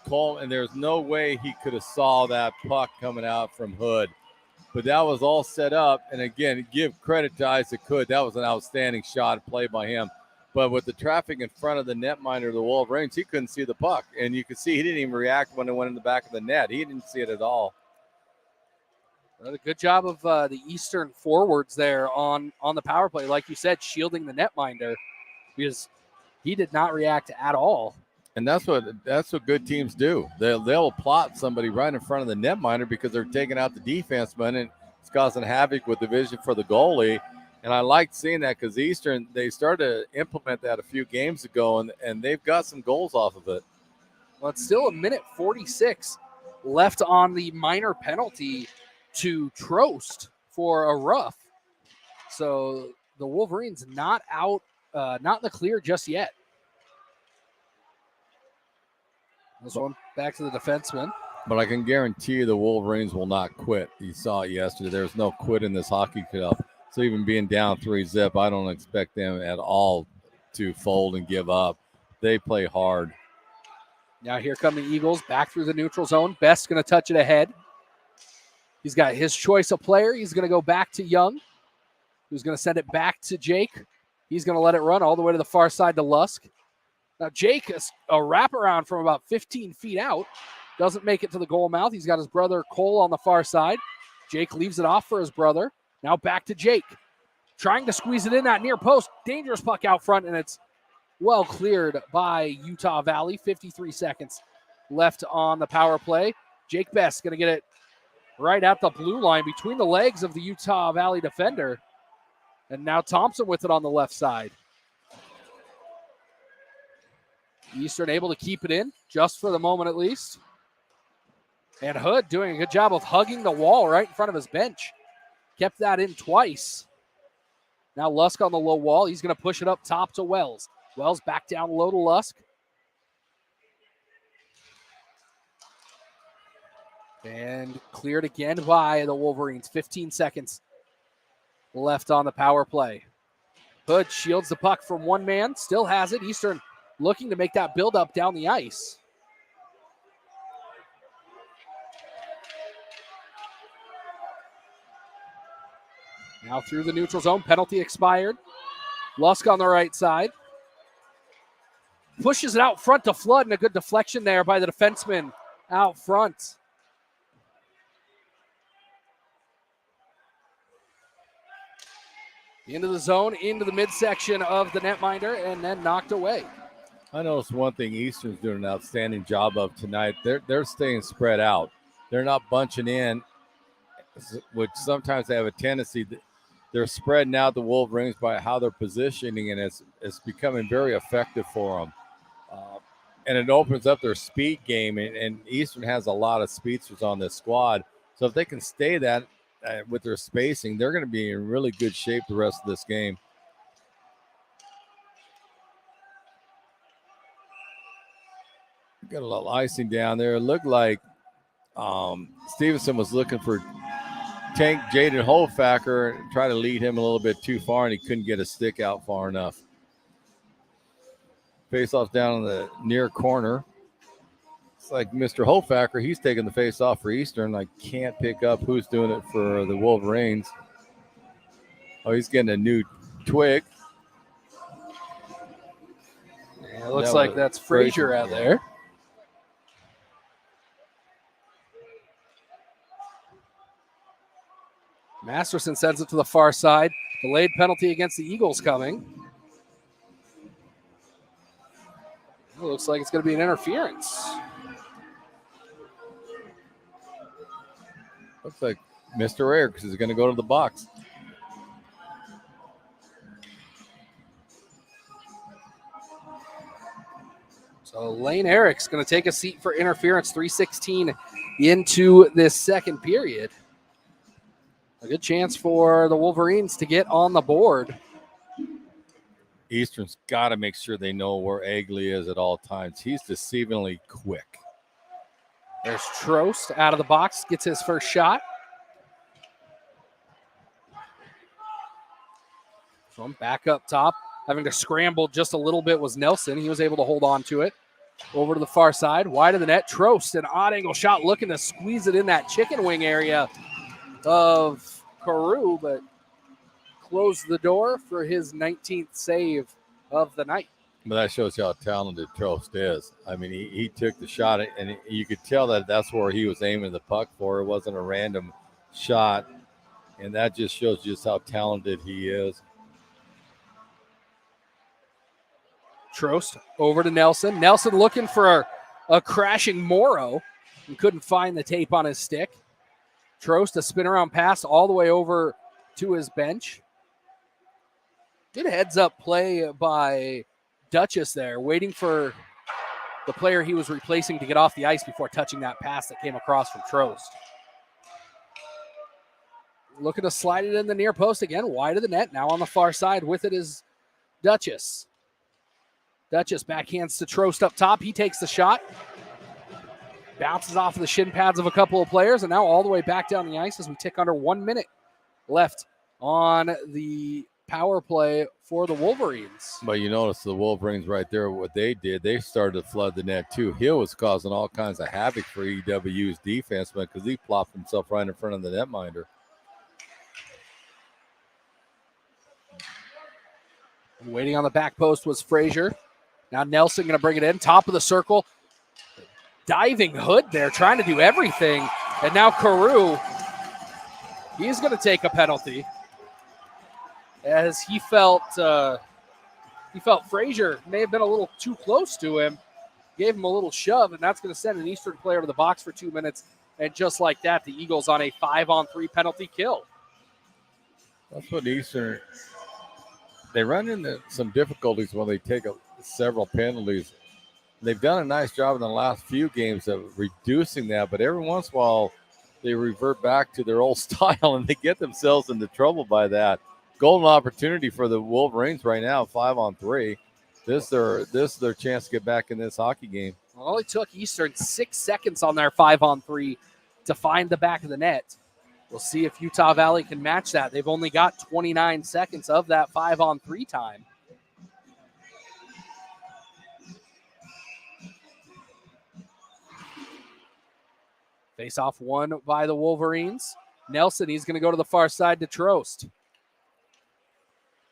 Cole, and there's no way he could have saw that puck coming out from Hood. But that was all set up. And again, give credit to Isaac Hood. That was an outstanding shot played by him. But with the traffic in front of the netminder of the Wolverines, he couldn't see the puck. And you could see he didn't even react when it went in the back of the net. He didn't see it at all. A good job of the Eastern forwards there on the power play. Like you said, shielding the netminder, because he did not react at all. And that's what good teams do. They'll plot somebody right in front of the netminder because they're taking out the defenseman, and it's causing havoc with the vision for the goalie. And I liked seeing that because Eastern, they started to implement that a few games ago, and they've got some goals off of it. Well, it's still a minute 46 left on the minor penalty to Trost for a rough. So the Wolverines not out, not in the clear just yet. This one back to the defenseman. But I can guarantee you the Wolverines will not quit. You saw it yesterday. There's no quit in this hockey cup. So even being down 3-0, I don't expect them at all to fold and give up. They play hard. Now here come the Eagles back through the neutral zone. Best's going to touch it ahead. He's got his choice of player. He's going to go back to Young, who's going to send it back to Jake. He's going to let it run all the way to the far side to Lusk. Now, Jake, a wraparound from about 15 feet out, doesn't make it to the goal mouth. He's got his brother Cole on the far side. Jake leaves it off for his brother. Now back to Jake. Trying to squeeze it in that near post. Dangerous puck out front, and it's well cleared by Utah Valley. 53 seconds left on the power play. Jake Best going to get it right at the blue line between the legs of the Utah Valley defender. And now Thompson with it on the left side. Eastern able to keep it in, just for the moment at least. And Hood doing a good job of hugging the wall right in front of his bench. Kept that in twice. Now Lusk on the low wall. He's going to push it up top to Wells. Wells back down low to Lusk. And cleared again by the Wolverines. 15 seconds left on the power play. Hood shields the puck from one man, still has it. Eastern looking to make that build-up down the ice. Now through the neutral zone, penalty expired. Lusk on the right side. Pushes it out front to Flood, and a good deflection there by the defenseman out front. Into the zone, into the midsection of the netminder, and then knocked away. I noticed one thing Eastern's doing an outstanding job of tonight. They're staying spread out. They're not bunching in, which sometimes they have a tendency. They're spreading out the Wolverines by how they're positioning, and it's becoming very effective for them. And it opens up their speed game, and Eastern has a lot of speedsters on this squad. So if they can stay that with their spacing, they're going to be in really good shape the rest of this game. Got a little icing down there. It looked like Stevenson was looking for Tank Jaden Hofacker and try to lead him a little bit too far, and he couldn't get a stick out far enough. Face-off down in the near corner. It's like Mr. Hofacker, he's taking the face-off for Eastern. I can't pick up who's doing it for the Wolverines. Oh, he's getting a new twig. Yeah, it looks like that's Frazier out there. Masterson sends it to the far side. Delayed penalty against the Eagles coming. It looks like it's going to be an interference. Looks like Mr. Eriks is going to go to the box. So Lane Eriks going to take a seat for interference. 3:16 into this second period. A good chance for the Wolverines to get on the board. Eastern's got to make sure they know where Egley is at all times. He's deceivingly quick. There's Trost out of the box, gets his first shot. From back up top, having to scramble just a little bit was Nelson. He was able to hold on to it. Over to the far side, wide of the net. Trost, an odd angle shot, looking to squeeze it in that chicken wing area of Carew, but closed the door for his 19th save of the night. But that shows you how talented Trost is. I mean, he took the shot, and you could tell that that's where he was aiming the puck for. It wasn't a random shot, and that just shows just how talented he is. Trost over to Nelson. Nelson looking for a crashing Morrow and couldn't find the tape on his stick. Trost, a spin around pass all the way over to his bench. Good heads up play by Duchess there, waiting for the player he was replacing to get off the ice before touching that pass that came across from Trost. Looking to slide it in the near post again, wide of the net. Now on the far side with it is Duchess. Duchess backhands to Trost up top. He takes the shot. Bounces off of the shin pads of a couple of players, and now all the way back down the ice as we tick under 1 minute left on the power play for the Wolverines. But you notice the Wolverines right there, what they did, they started to flood the net too. Hill was causing all kinds of havoc for EW's defense because he plopped himself right in front of the netminder. Waiting on the back post was Frazier. Now Nelson going to bring it in, top of the circle. Diving Hood there, trying to do everything. And now Carew, he's going to take a penalty as he felt Frazier may have been a little too close to him. Gave him a little shove, and that's going to send an Eastern player to the box for 2 minutes. And just like that, the Eagles on a 5-on-3 penalty kill. That's what Eastern, they run into some difficulties when they take several penalties. They've done a nice job in the last few games of reducing that, but every once in a while they revert back to their old style and they get themselves into trouble by that. Golden opportunity for the Wolverines right now, 5-on-3. This is their chance to get back in this hockey game. It only took Eastern 6 seconds on their 5-on-3 to find the back of the net. We'll see if Utah Valley can match that. They've only got 29 seconds of that 5-on-3 time. Face off won by the Wolverines. Nelson, he's going to go to the far side to Trost.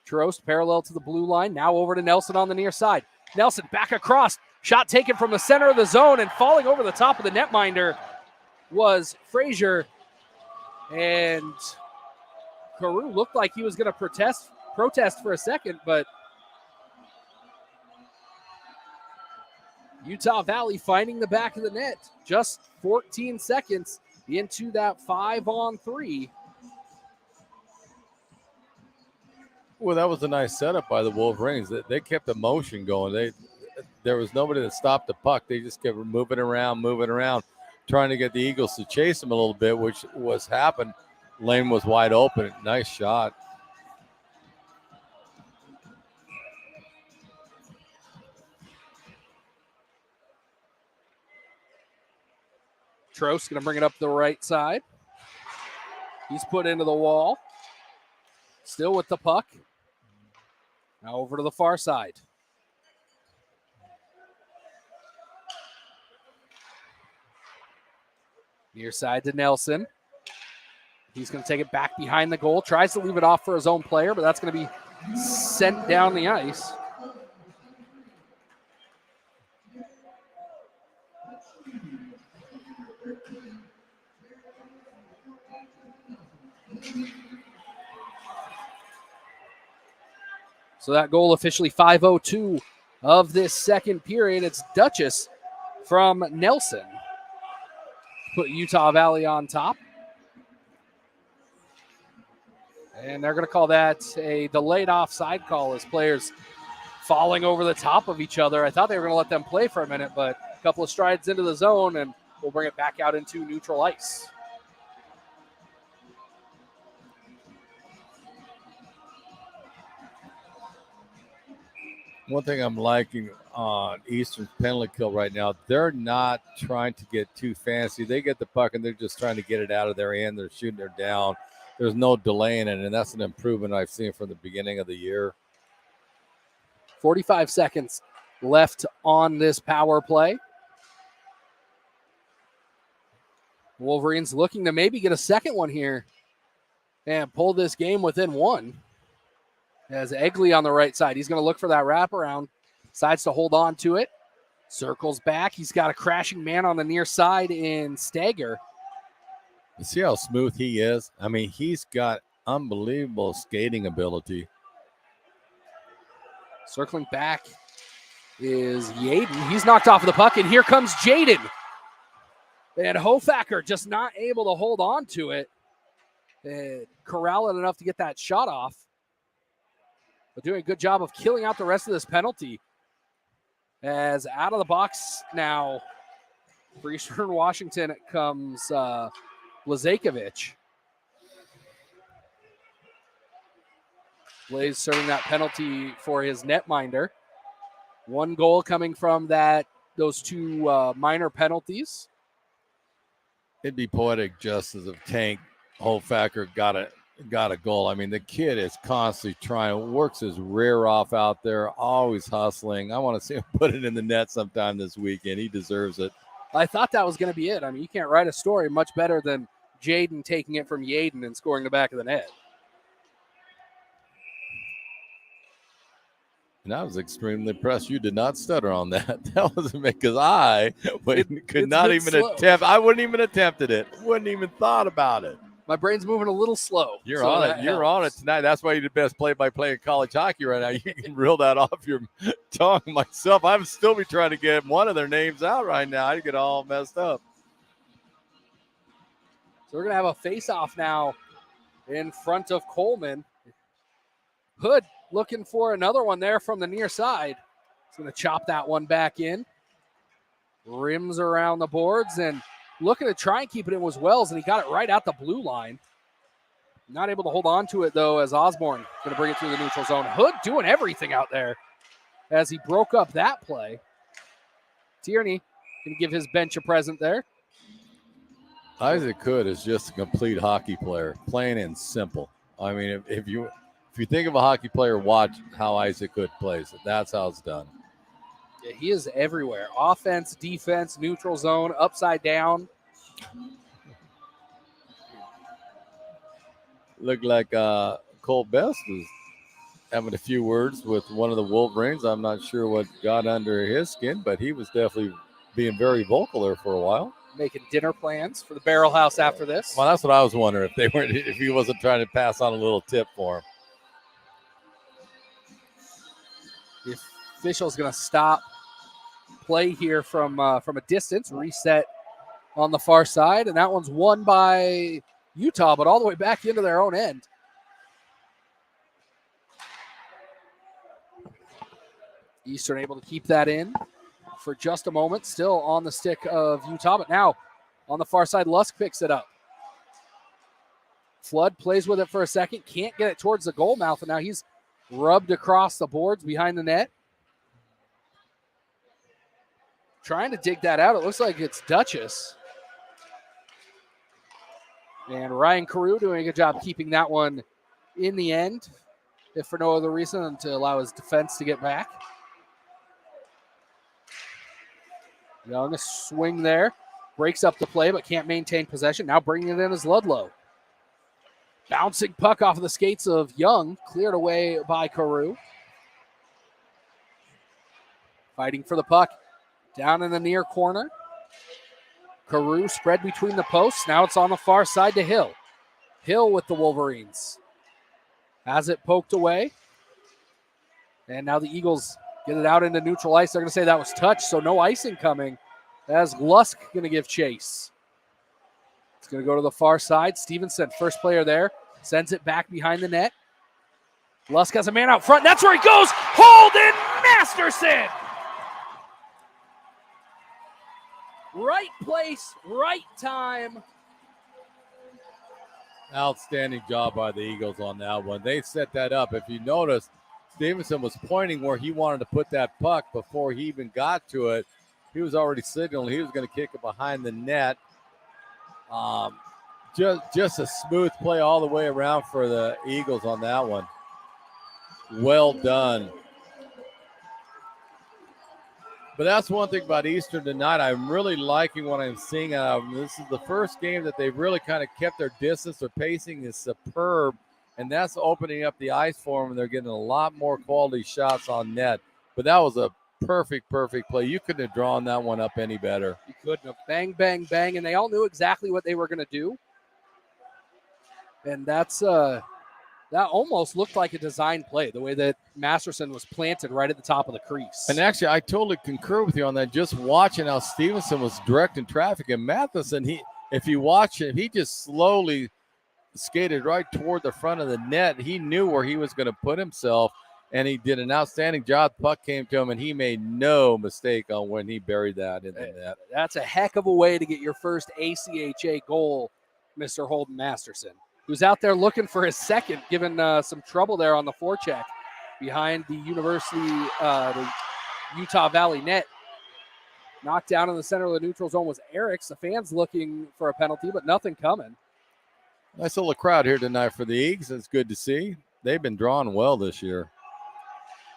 Trost parallel to the blue line. Now over to Nelson on the near side. Nelson back across. Shot taken from the center of the zone, and falling over the top of the netminder was Frazier. And Carew looked like he was going to protest for a second, but Utah Valley finding the back of the net. Just 14 seconds into that 5-on-3. Well, that was a nice setup by the Wolverines. They kept the motion going. There was nobody that stopped the puck. They just kept moving around, trying to get the Eagles to chase them a little bit, which was happened. Lane was wide open. Nice shot. Trost going to bring it up the right side. He's put into the wall. Still with the puck. Now over to the far side. Near side to Nelson. He's going to take it back behind the goal. Tries to leave it off for his own player, but that's going to be sent down the ice. So that goal officially 5:02 of this second period. It's Duchess from Nelson. Put Utah Valley on top. And they're going to call that a delayed offside call as players falling over the top of each other. I thought they were going to let them play for a minute, but a couple of strides into the zone, and we'll bring it back out into neutral ice. One thing I'm liking on Eastern's penalty kill right now, they're not trying to get too fancy. They get the puck, and they're just trying to get it out of their end. They're shooting it down. There's no delaying it, and that's an improvement I've seen from the beginning of the year. 45 seconds left on this power play. Wolverines looking to maybe get a second one here and pull this game within one. As Egley on the right side, he's going to look for that wraparound. Decides to hold on to it. Circles back. He's got a crashing man on the near side in Stager. You see how smooth he is? I mean, he's got unbelievable skating ability. Circling back is Yaden. He's knocked off of the puck, and here comes Jaden. And Hofacker just not able to hold on to it. Corral it enough to get that shot off. But doing a good job of killing out the rest of this penalty. As out of the box now for Eastern Washington comes Blazekovic. Blaze serving that penalty for his netminder. One goal coming from those two minor penalties. It'd be poetic justice if Tank Hofacker got a goal. I mean, the kid is constantly trying, works his rear off out there, always hustling. I want to see him put it in the net sometime this weekend. He deserves it. I thought that was going to be it. I mean, you can't write a story much better than Jaden taking it from Yaden and scoring the back of the net. And I was extremely impressed. You did not stutter on that. That was because I could not even slow. attempt. I wouldn't even attempted it. Wouldn't even thought about it. My brain's moving a little slow. You're on it. You're on it tonight. That's why you're the best play-by-play in college hockey right now. You can reel that off your tongue. Myself, I'm still be trying to get one of their names out right now. I get all messed up. So we're going to have a face-off now in front of Coleman. Hood looking for another one there from the near side. He's going to chop that one back in. Rims around the boards and looking to try and keep it in was Wells, and he got it right at the blue line. Not able to hold on to it, though, as Osborne going to bring it through the neutral zone. Hood doing everything out there as he broke up that play. Tierney can give his bench a present there. Isaac Hood is just a complete hockey player, plain and simple. I mean, if you think of a hockey player, watch how Isaac Hood plays. That's how it's done. Yeah, he is everywhere. Offense, defense, neutral zone, upside down. Looked like Cole Best was having a few words with one of the Wolverines. I'm not sure what got under his skin, but he was definitely being very vocal there for a while. Making dinner plans for the Barrel House after this. Well, that's what I was wondering, if he wasn't trying to pass on a little tip for him. The official's going to stop play here from a distance, reset on the far side, and that one's won by Utah, but all the way back into their own end. Eastern able to keep that in for just a moment, still on the stick of Utah, but now on the far side, Lusk picks it up. Flood plays with it for a second, can't get it towards the goal mouth, and now he's rubbed across the boards behind the net. Trying to dig that out. It looks like it's Duchess. And Ryan Carew doing a good job keeping that one in the end, if for no other reason than to allow his defense to get back. Young, a swing there. Breaks up the play, but can't maintain possession. Now bringing it in is Ludlow. Bouncing puck off of the skates of Young. Cleared away by Carew. Fighting for the puck. Down in the near corner. Carew spread between the posts. Now it's on the far side to Hill. Hill with the Wolverines. Has it poked away. And now the Eagles get it out into neutral ice. They're going to say that was touch, so no icing coming. As Lusk going to give chase. It's going to go to the far side. Stevenson, first player there, sends it back behind the net. Lusk has a man out front. That's where he goes. Holden Masterson. Right place, right time. Outstanding job by the Eagles on that one. They set that up. If you notice, Stevenson was pointing where he wanted to put that puck before he even got to it. He was already signaling he was going to kick it behind the net. Just a smooth play all the way around for the Eagles on that one. Well done. But that's one thing about Eastern tonight. I'm really liking what I'm seeing out of them. This is the first game that they've really kind of kept their distance. Their pacing is superb, and that's opening up the ice for them, and they're getting a lot more quality shots on net. But that was a perfect play. You couldn't have drawn that one up any better. You couldn't have. Bang, bang, bang, and they all knew exactly what they were going to do. And that's that almost looked like a design play, the way that Masterson was planted right at the top of the crease. And actually, I totally concur with you on that. Just watching how Stevenson was directing traffic, and Matheson, if you watch him, he just slowly skated right toward the front of the net. He knew where he was going to put himself, and he did an outstanding job. The puck came to him, and he made no mistake on when he buried that in the net. That's a heck of a way to get your first ACHA goal, Mr. Holden Masterson, who's out there looking for his second, given some trouble there on the forecheck behind the the Utah Valley net. Knocked down in the center of the neutral zone was Eriks. The fans looking for a penalty, but nothing coming. Nice little crowd here tonight for the Eagles. It's good to see. They've been drawn well this year.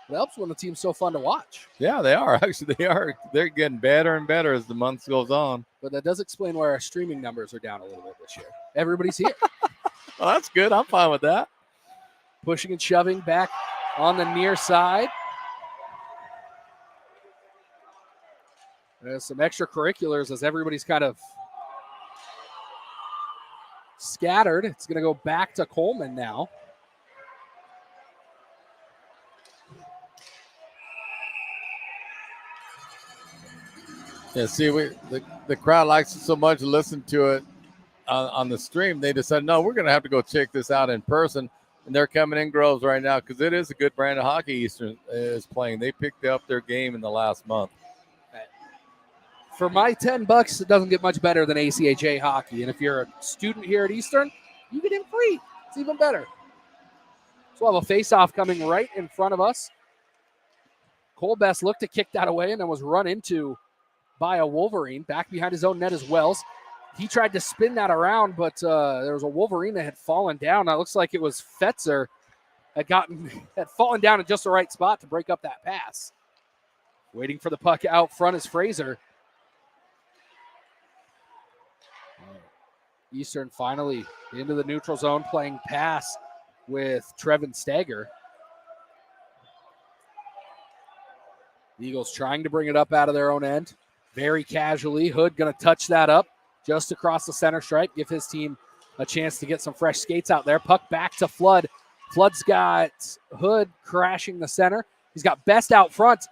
It helps when the team's so fun to watch. Yeah, they are. Actually, they are. They're getting better and better as the months goes on. But that does explain why our streaming numbers are down a little bit this year. Everybody's here. Well, that's good. I'm fine with that. Pushing and shoving back on the near side. There's some extracurriculars as everybody's kind of scattered. It's going to go back to Coleman now. Yeah, see, the crowd likes it so much to listen to it on the stream. They decided, no, we're going to have to go check this out in person. And they're coming in Groves right now because it is a good brand of hockey Eastern is playing. They picked up their game in the last month. For my $10, it doesn't get much better than ACHA hockey. And if you're a student here at Eastern, you get in free. It's even better. So we'll have a face-off coming right in front of us. Colbest looked to kick that away and then was run into by a Wolverine back behind his own net as well. He tried to spin that around, but there was a Wolverine that had fallen down. It looks like it was Fetzer had fallen down in just the right spot to break up that pass. Waiting for the puck out front is Fraser. Eastern finally into the neutral zone, playing pass with Trevin Stager. The Eagles trying to bring it up out of their own end. Very casually. Hood going to touch that up just across the center stripe. Give his team a chance to get some fresh skates out there. Puck back to Flood. Flood's got Hood crashing the center. He's got Best out front.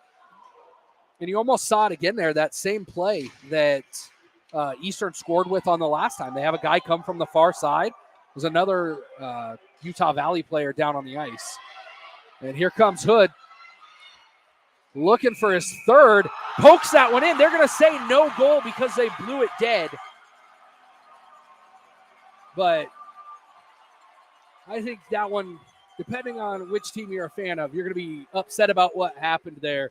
And you almost saw it again there, that same play that Eastern scored with on the last time. They have a guy come from the far side. There's another Utah Valley player down on the ice. And here comes Hood. Looking for his third, pokes that one in. They're going to say no goal because they blew it dead. But I think that one, depending on which team you're a fan of, you're going to be upset about what happened there.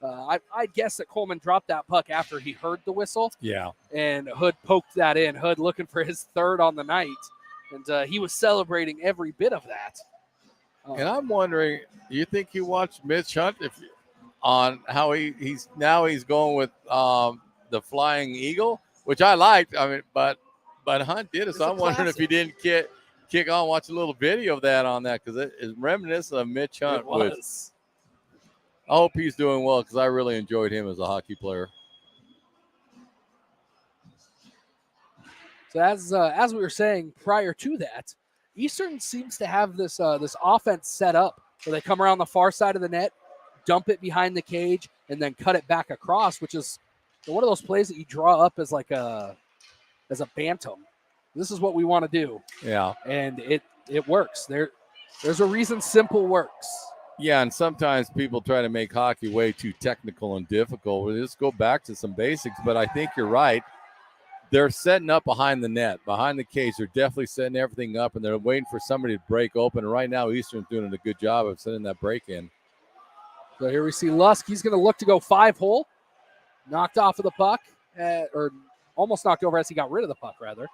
I'd guess that Coleman dropped that puck after he heard the whistle. Yeah. And Hood poked that in. Hood looking for his third on the night. And he was celebrating every bit of that. And I'm wondering, do you think you watched Mitch Hunt on how he's going with the Flying Eagle, which I liked. I mean, but Hunt did it. So I'm wondering if he didn't kick on, watch a little video of that on that, because it is reminiscent of Mitch Hunt. It was. I hope he's doing well, because I really enjoyed him as a hockey player. So as we were saying prior to that, Eastern seems to have this offense set up where they come around the far side of the net, dump it behind the cage, and then cut it back across, which is one of those plays that you draw up as as a bantam. This is what we want to do. Yeah. And it works. There's a reason simple works. Yeah, and sometimes people try to make hockey way too technical and difficult. We'll just go back to some basics, but I think you're right. They're setting up behind the net, behind the cage. They're definitely setting everything up, and they're waiting for somebody to break open. And right now, Eastern's doing a good job of setting that break in. So here we see Lusk. He's going to look to go 5-hole. Knocked off of the puck, or almost knocked over as he got rid of the puck, rather.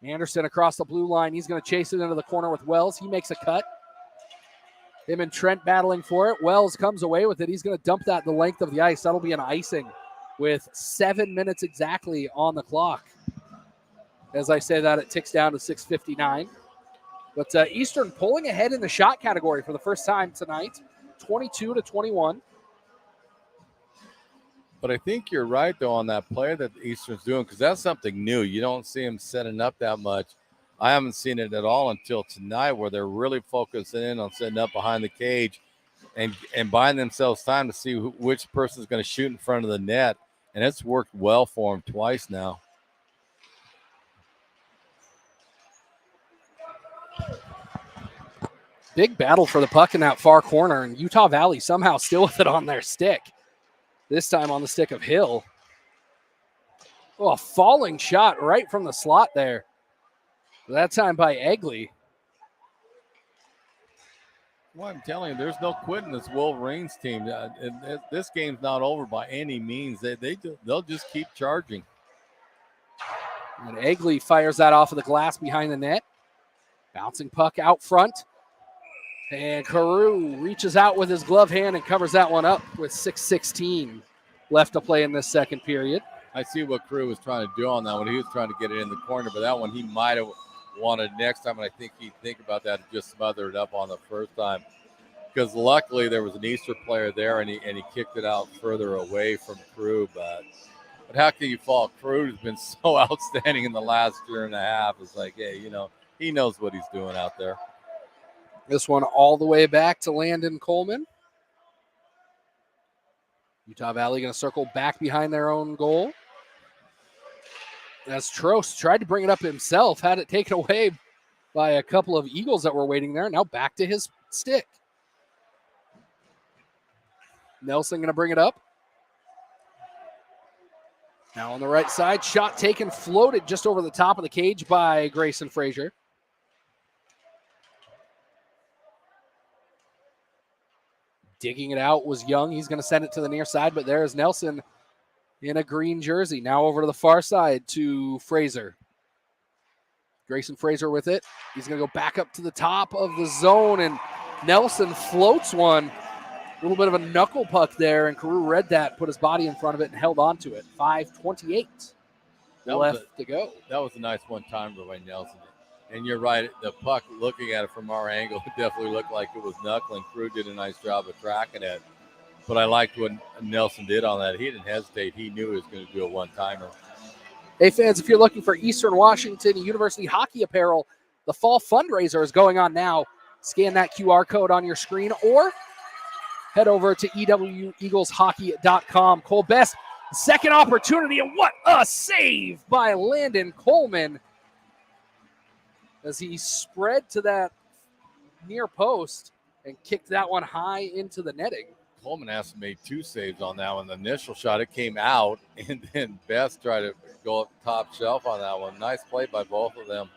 Anderson across the blue line. He's going to chase it into the corner with Wells. He makes a cut. Him and Trent battling for it. Wells comes away with it. He's going to dump that the length of the ice. That'll be an icing with 7 minutes exactly on the clock. As I say that, it ticks down to 6:59. But Eastern pulling ahead in the shot category for the first time tonight, 22-21. But I think you're right, though, on that play that Eastern's doing, because that's something new. You don't see them setting up that much. I haven't seen it at all until tonight, where they're really focusing in on setting up behind the cage and buying themselves time to see which person's going to shoot in front of the net. And it's worked well for them twice now. Big battle for the puck in that far corner, and Utah Valley somehow still with it on their stick. This time on the stick of Hill. Oh, a falling shot right from the slot there. That time by Egley. Well, I'm telling you, there's no quitting this Wolverines team. This game's not over by any means. They'll just keep charging. And Egley fires that off of the glass behind the net. Bouncing puck out front. And Carew reaches out with his glove hand and covers that one up with 6:16 left to play in this second period. I see what Carew was trying to do on that one. He was trying to get it in the corner, but that one he might have wanted next time, and I think he'd think about that and just smother it up on the first time. Because luckily there was an Easter player there, and he kicked it out further away from Carew. But how can you fault Carew, who's been so outstanding in the last year and a half? It's like, hey, he knows what he's doing out there. This one all the way back to Landon Coleman. Utah Valley going to circle back behind their own goal. As Trost tried to bring it up himself, had it taken away by a couple of Eagles that were waiting there. Now back to his stick. Nelson going to bring it up. Now on the right side, shot taken, floated just over the top of the cage by Grayson Frazier. Digging it out was Young. He's going to send it to the near side, but there is Nelson in a green jersey. Now over to the far side to Fraser. Grayson Fraser with it. He's going to go back up to the top of the zone, and Nelson floats one. A little bit of a knuckle puck there, and Carew read that, put his body in front of it, and held on to it. 5:28 left to go. That was a nice one-timer by Nelson. And you're right, the puck, looking at it from our angle, it definitely looked like it was knuckling. Carew did a nice job of tracking it. But I liked what Nelson did on that. He didn't hesitate. He knew he was going to do a one-timer. Hey, fans, if you're looking for Eastern Washington University hockey apparel, the fall fundraiser is going on now. Scan that QR code on your screen or head over to eweagleshockey.com. Cole Best, second opportunity, and what a save by Landon Coleman as he spread to that near post and kicked that one high into the netting. Coleman has made 2 saves on that one. The initial shot, it came out, and then Best tried to go up top shelf on that one. Nice play by both of them.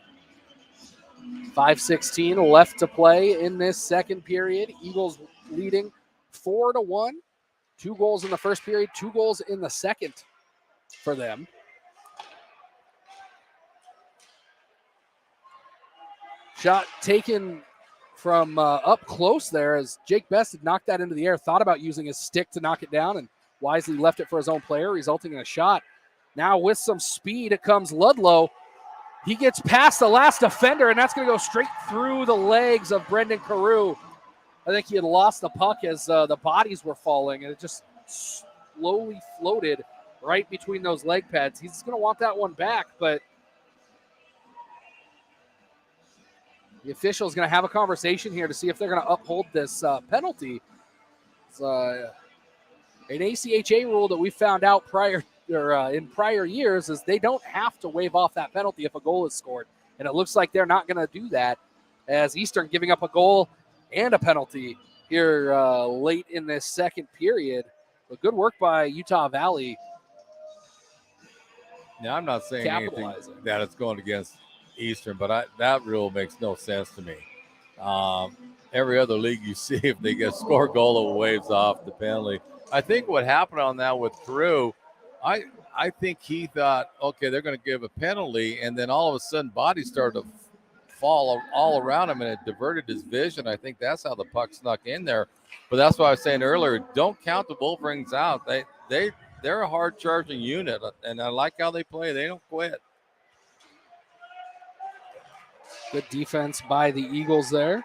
5:16 left to play in this second period. Eagles leading 4-1. 2 goals in the first period, 2 goals in the second for them. Shot taken from up close there as Jake Best had knocked that into the air, thought about using his stick to knock it down, and wisely left it for his own player, resulting in a shot. Now with some speed, it comes Ludlow. He gets past the last defender, and that's going to go straight through the legs of Brendan Carew. I think he had lost the puck as the bodies were falling, and it just slowly floated right between those leg pads. He's going to want that one back, but the official is going to have a conversation here to see if they're going to uphold this penalty. It's an ACHA rule that we found out in prior years is they don't have to waive off that penalty if a goal is scored. And it looks like they're not going to do that, as Eastern giving up a goal and a penalty here late in this second period. But good work by Utah Valley. Now, I'm not saying anything that it's going against Eastern, but that rule makes no sense to me. Every other league you see, if they get score goal, it waves off the penalty. I think what happened on that with Carew, I think he thought, okay, they're going to give a penalty, and then all of a sudden bodies started to fall all around him, and it diverted his vision. I think that's how the puck snuck in there. But that's what I was saying earlier. Don't count the Wolverines out. They're a hard-charging unit, and I like how they play. They don't quit. Good defense by the Eagles there.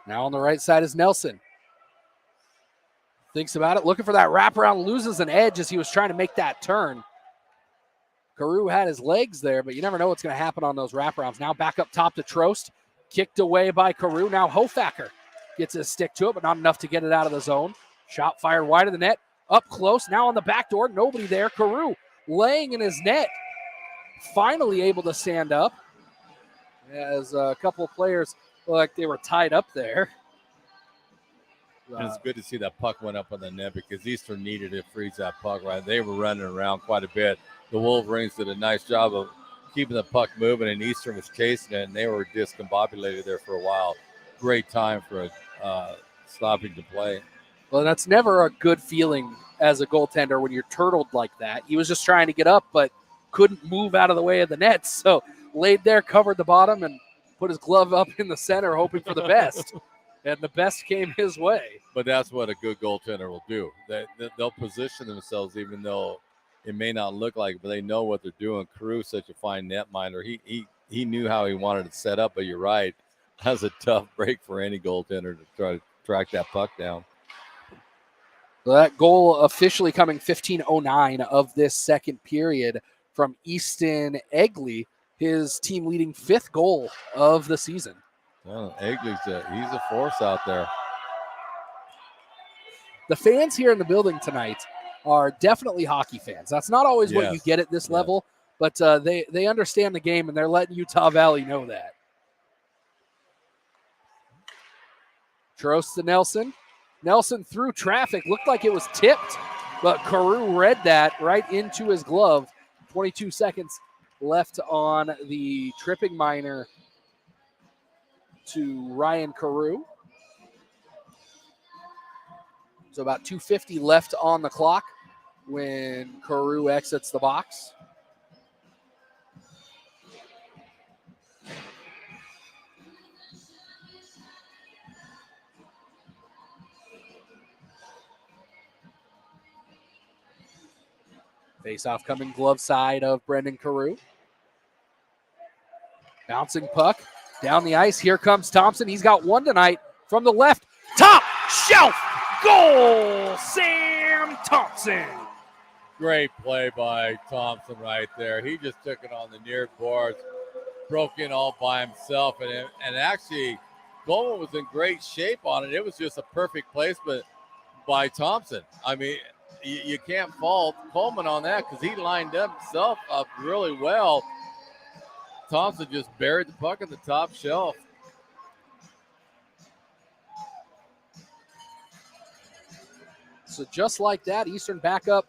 Now on the right side is Nelson. Thinks about it, looking for that wraparound, loses an edge as he was trying to make that turn. Carew had his legs there, but you never know what's going to happen on those wraparounds. Now back up top to Trost. Kicked away by Carew. Now Hofacker gets his stick to it, but not enough to get it out of the zone. Shot fired wide of the net. Up close, now on the back door, nobody there. Carew laying in his net. Finally able to stand up as a couple of players look like they were tied up there. And it's good to see that puck went up on the net because Eastern needed to freeze that puck, right? They were running around quite a bit. The Wolverines did a nice job of keeping the puck moving, and Eastern was chasing it, and they were discombobulated there for a while. Great time for stopping to play. Well, that's never a good feeling as a goaltender when you're turtled like that. He was just trying to get up, but couldn't move out of the way of the net. So laid there, covered the bottom, and put his glove up in the center, hoping for the best. And the best came his way. But that's what a good goaltender will do. They'll position themselves, even though it may not look like it, but they know what they're doing. Carew's such a fine netminder. He knew how he wanted to set up, but you're right. That's a tough break for any goaltender to try to track that puck down. So that goal officially coming 15:09 of this second period from Easton Egley, his team leading 5th goal of the season. Well, Egley's he's a force out there. The fans here in the building tonight are definitely hockey fans. That's not always what you get at this level, but they understand the game, and they're letting Utah Valley know that. Trost to Nelson. Nelson through traffic. Looked like it was tipped, but Carew read that right into his glove. 22 seconds left on the tripping minor to Ryan Carew. So about 2:50 left on the clock when Carew exits the box. Face-off coming glove side of Brendan Carew. Bouncing puck down the ice. Here comes Thompson. He's got one tonight from the left. Top shelf goal, Sam Thompson. Great play by Thompson right there. He just took it on the near boards, broke in all by himself, and actually Coleman was in great shape on it. It was just a perfect placement by Thompson. I mean, you can't fault Coleman on that because he lined himself up really well. Thompson just buried the puck at the top shelf. So just like that, Eastern back up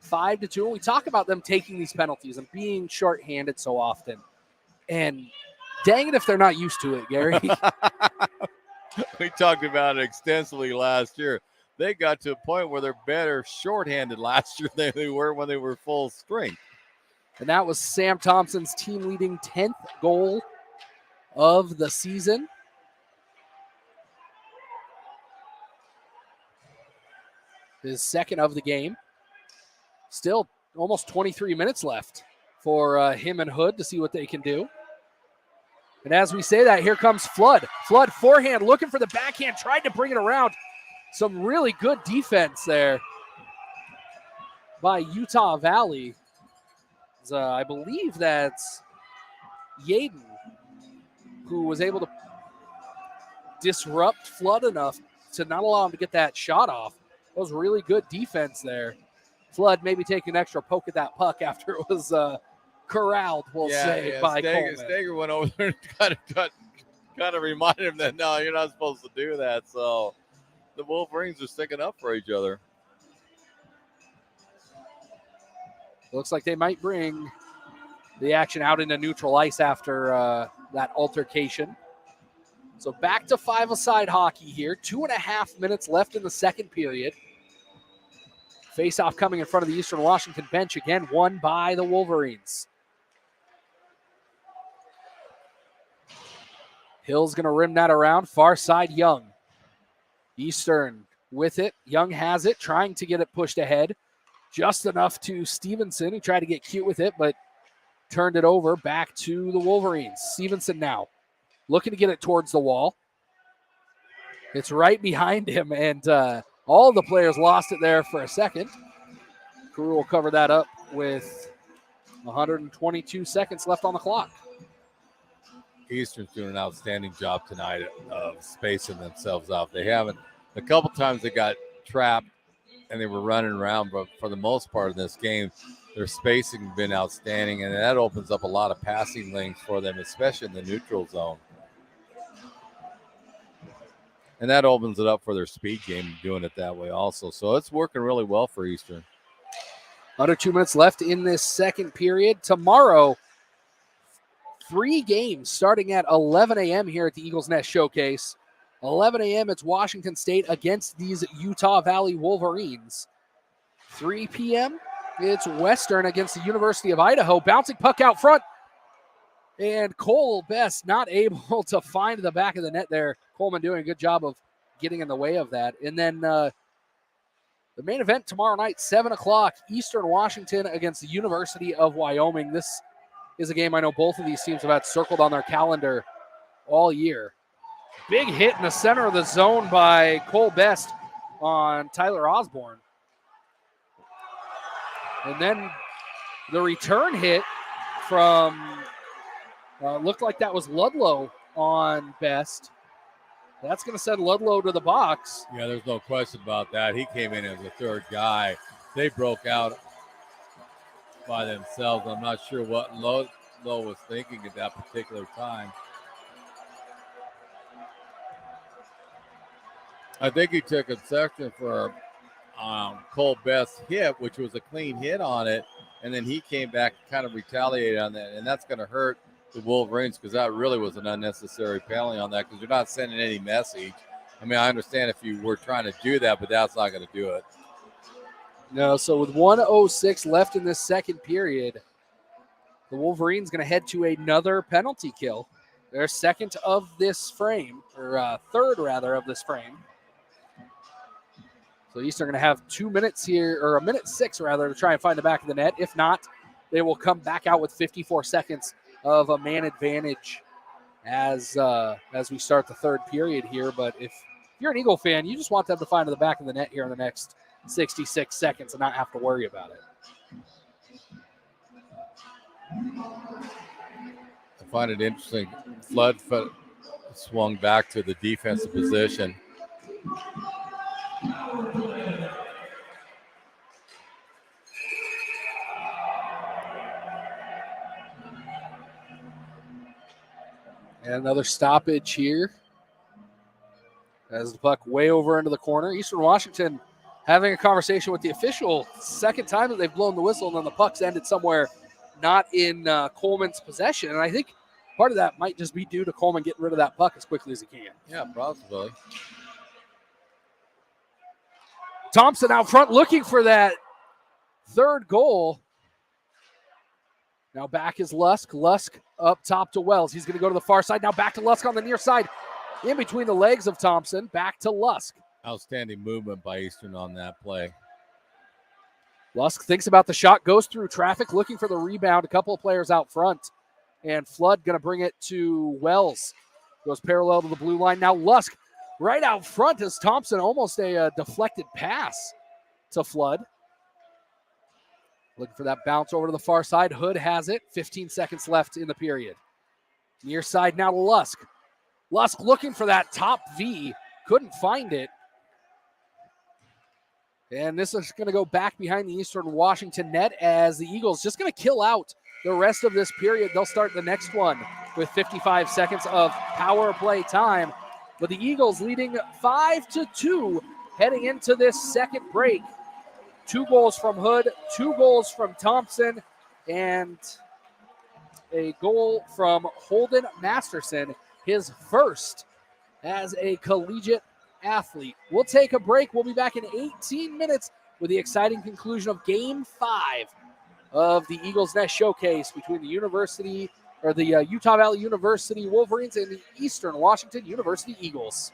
5-2. And we talk about them taking these penalties and being shorthanded so often. And dang it if they're not used to it, Gary. We talked about it extensively last year. They got to a point where they're better shorthanded last year than they were when they were full strength. And that was Sam Thompson's team-leading 10th goal of the season. His second of the game. Still almost 23 minutes left for him and Hood to see what they can do. And as we say that, here comes Flood. Flood forehand looking for the backhand, tried to bring it around. Some really good defense there by Utah Valley. I believe that's Yaden who was able to disrupt Flood enough to not allow him to get that shot off. That was really good defense there. Flood maybe taking an extra poke at that puck after it was corralled, we'll say, by Coleman. Steger went over there and kind of reminded him that, no, you're not supposed to do that. So the Wolverines are sticking up for each other. Looks like they might bring the action out into neutral ice after that altercation. So back to five-a-side hockey here. 2.5 minutes left in the second period. Face-off coming in front of the Eastern Washington bench again, won by the Wolverines. Hill's going to rim that around. Far side, Young. Eastern with it. Young has it, trying to get it pushed ahead. Just enough to Stevenson, who tried to get cute with it, but turned it over back to the Wolverines. Stevenson now looking to get it towards the wall. It's right behind him, and all the players lost it there for a second. Carew will cover that up with 122 seconds left on the clock. Eastern's doing an outstanding job tonight of spacing themselves out. They haven't. A couple times they got trapped and they were running around, but for the most part in this game, their spacing has been outstanding, and that opens up a lot of passing lanes for them, especially in the neutral zone. And that opens it up for their speed game, doing it that way also. So it's working really well for Eastern. Under 2 minutes left in this second period. Tomorrow, 3 games starting at 11 a.m. here at the Eagles Nest Showcase. 11 a.m. it's Washington State against these Utah Valley Wolverines. 3 p.m. it's Western against the University of Idaho. Bouncing puck out front. And Cole Best not able to find the back of the net there. Coleman doing a good job of getting in the way of that. And then the main event tomorrow night, 7 o'clock, Eastern Washington against the University of Wyoming. This is a game I know both of these teams have had circled on their calendar all year. Big hit in the center of the zone by Cole Best on Tyler Osborne. And then the return hit from, looked like that was Ludlow on Best. That's going to send Ludlow to the box. Yeah, there's no question about that. He came in as the third guy. They broke out by themselves. I'm not sure what Ludlow was thinking at that particular time. I think he took exception for Cole Best's hit, which was a clean hit on it, and then he came back and kind of retaliated on that, and that's going to hurt the Wolverines because that really was an unnecessary penalty on that because you're not sending any message. I mean, I understand if you were trying to do that, but that's not going to do it. No, so with 1:06 left in this second period, the Wolverines going to head to another penalty kill. Their second of this frame, or third rather of this frame. So Eastern going to have 2 minutes here, or 1:06 rather, to try and find the back of the net. If not, they will come back out with 54 seconds of a man advantage as we start the third period here. But if you're an Eagle fan, you just want them to find the back of the net here in the next 66 seconds and not have to worry about it. I find it interesting. Flood swung back to the defensive position. And another stoppage here as the puck way over into the corner. Eastern Washington having a conversation with the official. Second time that they've blown the whistle, and then the puck's ended somewhere not in Coleman's possession. And I think part of that might just be due to Coleman getting rid of that puck as quickly as he can. Yeah, possibly. Thompson out front looking for that third goal. Now back is Lusk. Lusk up top to Wells. He's going to go to the far side. Now back to Lusk on the near side. In between the legs of Thompson. Back to Lusk. Outstanding movement by Eastern on that play. Lusk thinks about the shot, goes through traffic, looking for the rebound. A couple of players out front. And Flood going to bring it to Wells. Goes parallel to the blue line. Now Lusk right out front as Thompson, almost a deflected pass to Flood. Looking for that bounce over to the far side. Hood has it. 15 seconds left in the period. Near side now to Lusk. Lusk looking for that top V. Couldn't find it. And this is going to go back behind the Eastern Washington net as the Eagles just going to kill out the rest of this period. They'll start the next one with 55 seconds of power play time. But the Eagles leading 5-2 heading into this second break. 2 goals from Hood, 2 goals from Thompson, and a goal from Holden Masterson, his first as a collegiate athlete. We'll take a break. We'll be back in 18 minutes with the exciting conclusion of Game 5 of the Eagles Nest Showcase between the Utah Valley University Wolverines and the Eastern Washington University Eagles.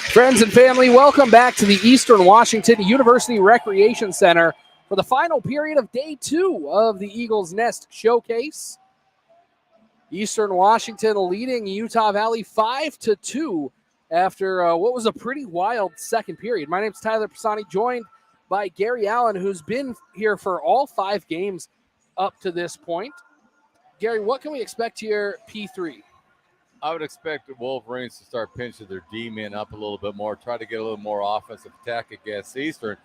Friends and family, welcome back to the Eastern Washington University Recreation Center for the final period of day 2 of the Eagles Nest Showcase. Eastern Washington leading Utah Valley 5-2 after what was a pretty wild second period. My name's Tyler Pisani, joined by Gary Allen, who's been here for all 5 games up to this point. Gary, what can we expect here, P3? I would expect the Wolverines to start pinching their D-men up a little bit more, try to get a little more offensive attack against Eastern.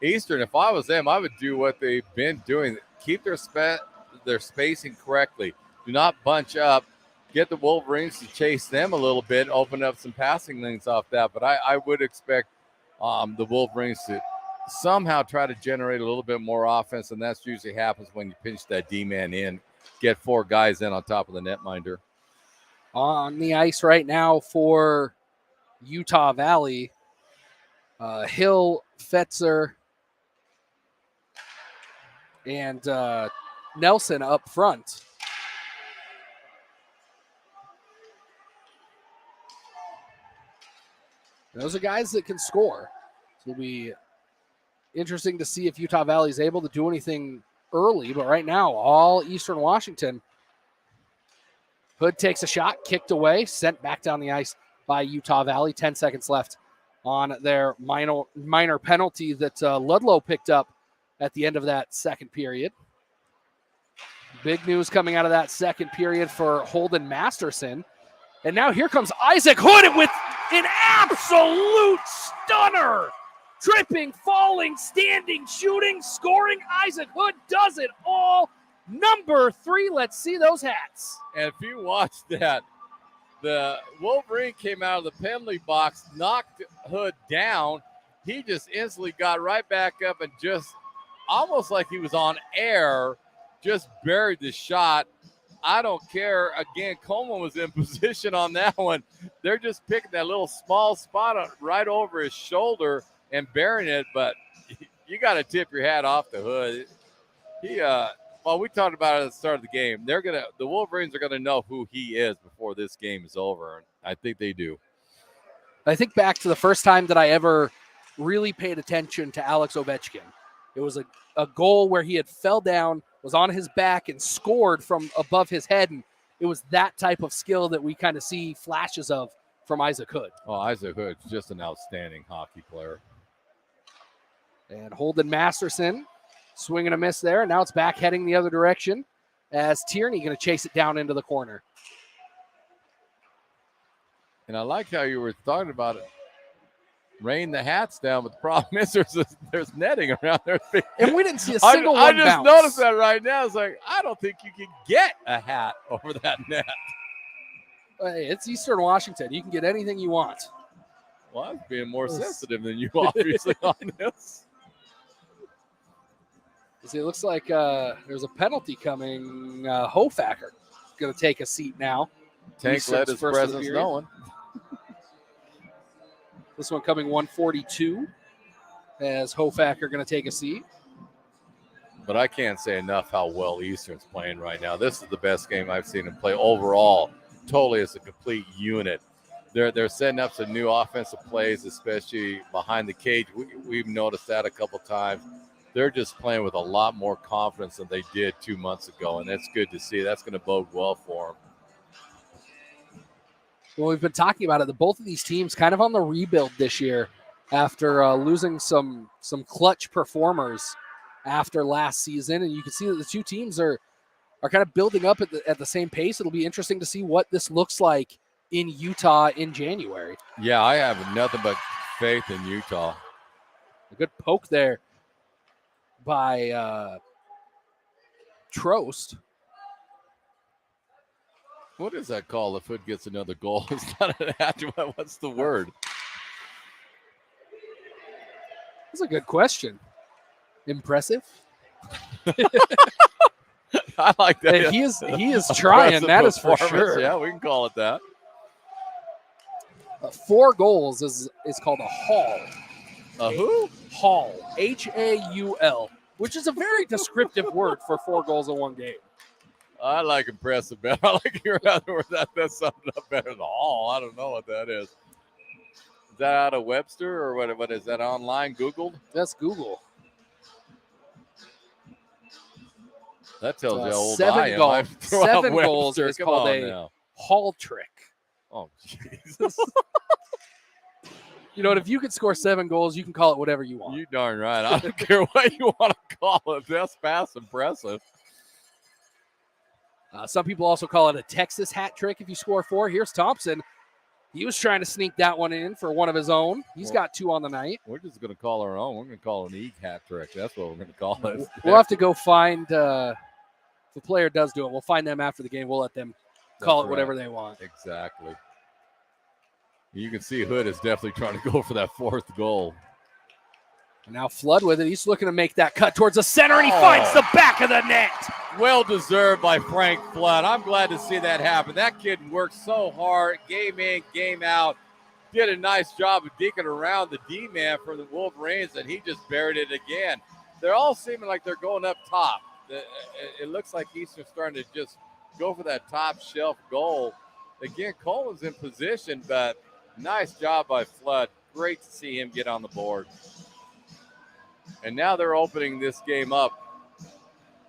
Eastern, if I was them, I would do what they've been doing. Keep their spacing correctly. Do not bunch up. Get the Wolverines to chase them a little bit, open up some passing lanes off that. But I would expect the Wolverines to somehow try to generate a little bit more offense, and that's usually happens when you pinch that D-man in, get 4 guys in on top of the netminder. On the ice right now for Utah Valley, Hill, Fetzer, and Nelson up front. Those are guys that can score. So it'll be interesting to see if Utah Valley is able to do anything early. But right now, all Eastern Washington. Hood takes a shot, kicked away, sent back down the ice by Utah Valley. 10 seconds left on their minor penalty that Ludlow picked up at the end of that second period. Big news coming out of that second period for Holden Masterson. And now here comes Isaac Hood with an absolute stunner. Tripping, falling, standing, shooting, scoring. Isaac Hood does it all. Number 3, let's see those hats. And if you watch that, the Wolverine came out of the penalty box, knocked Hood down. He just instantly got right back up and just almost like he was on air, just buried the shot. I don't care. Again, Coleman was in position on that one. They're just picking that little small spot right over his shoulder and burying it. But you got to tip your hat off to Hood. Well, we talked about it at the start of the game. The Wolverines are gonna know who he is before this game is over, and I think they do. I think back to the first time that I ever really paid attention to Alex Ovechkin. It was a goal where he had fell down, was on his back, and scored from above his head, and it was that type of skill that we kind of see flashes of from Isaac Hood. Oh, Isaac Hood's just an outstanding hockey player. And Holden Masterson. Swing and a miss there. Now it's back heading the other direction as Tierney going to chase it down into the corner. And I like how you were talking about it. Rain the hats down, but the problem is there's netting around there. And we didn't see a single one I just bounce. noticed that right now. It's like, I don't think you can get a hat over that net. Hey, it's Eastern Washington. You can get anything you want. Well, I'm being more sensitive than you, obviously, on this. See, it looks like there's a penalty coming. Hofacker going to take a seat now. Tank let his presence known. This one coming 142 as Hofacker going to take a seat. But I can't say enough how well Eastern's playing right now. This is the best game I've seen him play overall, totally as a complete unit. They're setting up some new offensive plays, especially behind the cage. We've noticed that a couple times. They're just playing with a lot more confidence than they did 2 months ago, and that's good to see. That's going to bode well for them. Well, we've been talking about it. Both of these teams kind of on the rebuild this year after losing some clutch performers after last season, and you can see that the two teams are kind of building up at the same pace. It'll be interesting to see what this looks like in Utah in January. Yeah, I have nothing but faith in Utah. A good poke there by Trost. What is that call if Hood gets another goal? It's not an hat. What's the word? That's a good question. Impressive. I like that. And he is trying, that is for sure. Yeah, we can call it that. 4 goals is called a haul. A who? Haul. Haul, which is a very descriptive word for 4 goals in one game. I like impressive better. I like your other word. That summed it up better than haul. I don't know what that is. that out of Webster or what is that online Googled? That's Google. That tells you how old 7 I am. goals. I throw out 7 goals Webster. is Come called on a now. Hall trick. Oh, Jesus. You know, if you could score 7 goals, you can call it whatever you want. You darn right. I don't care what you want to call it. That's fast impressive. Some people also call it a Texas hat trick if you score 4. Here's Thompson. He was trying to sneak that one in for one of his own. He's got 2 on the night. We're just going to call our own. We're going to call it an Eag hat trick. That's what we're going to call it. We'll have to go find, if the player does do it, we'll find them after the game. We'll let them call it whatever they want. Exactly. You can see Hood is definitely trying to go for that 4th goal. And now Flood with it. He's looking to make that cut towards the center, and he finds the back of the net. Well deserved by Frank Flood. I'm glad to see that happen. That kid worked so hard, game in, game out. Did a nice job of digging around the D-man for the Wolverines, and he just buried it again. They're all seeming like they're going up top. It looks like Eastern's starting to just go for that top shelf goal. Again, Coleman's in position, but nice job by Flood. Great to see him get on the board. And now they're opening this game up.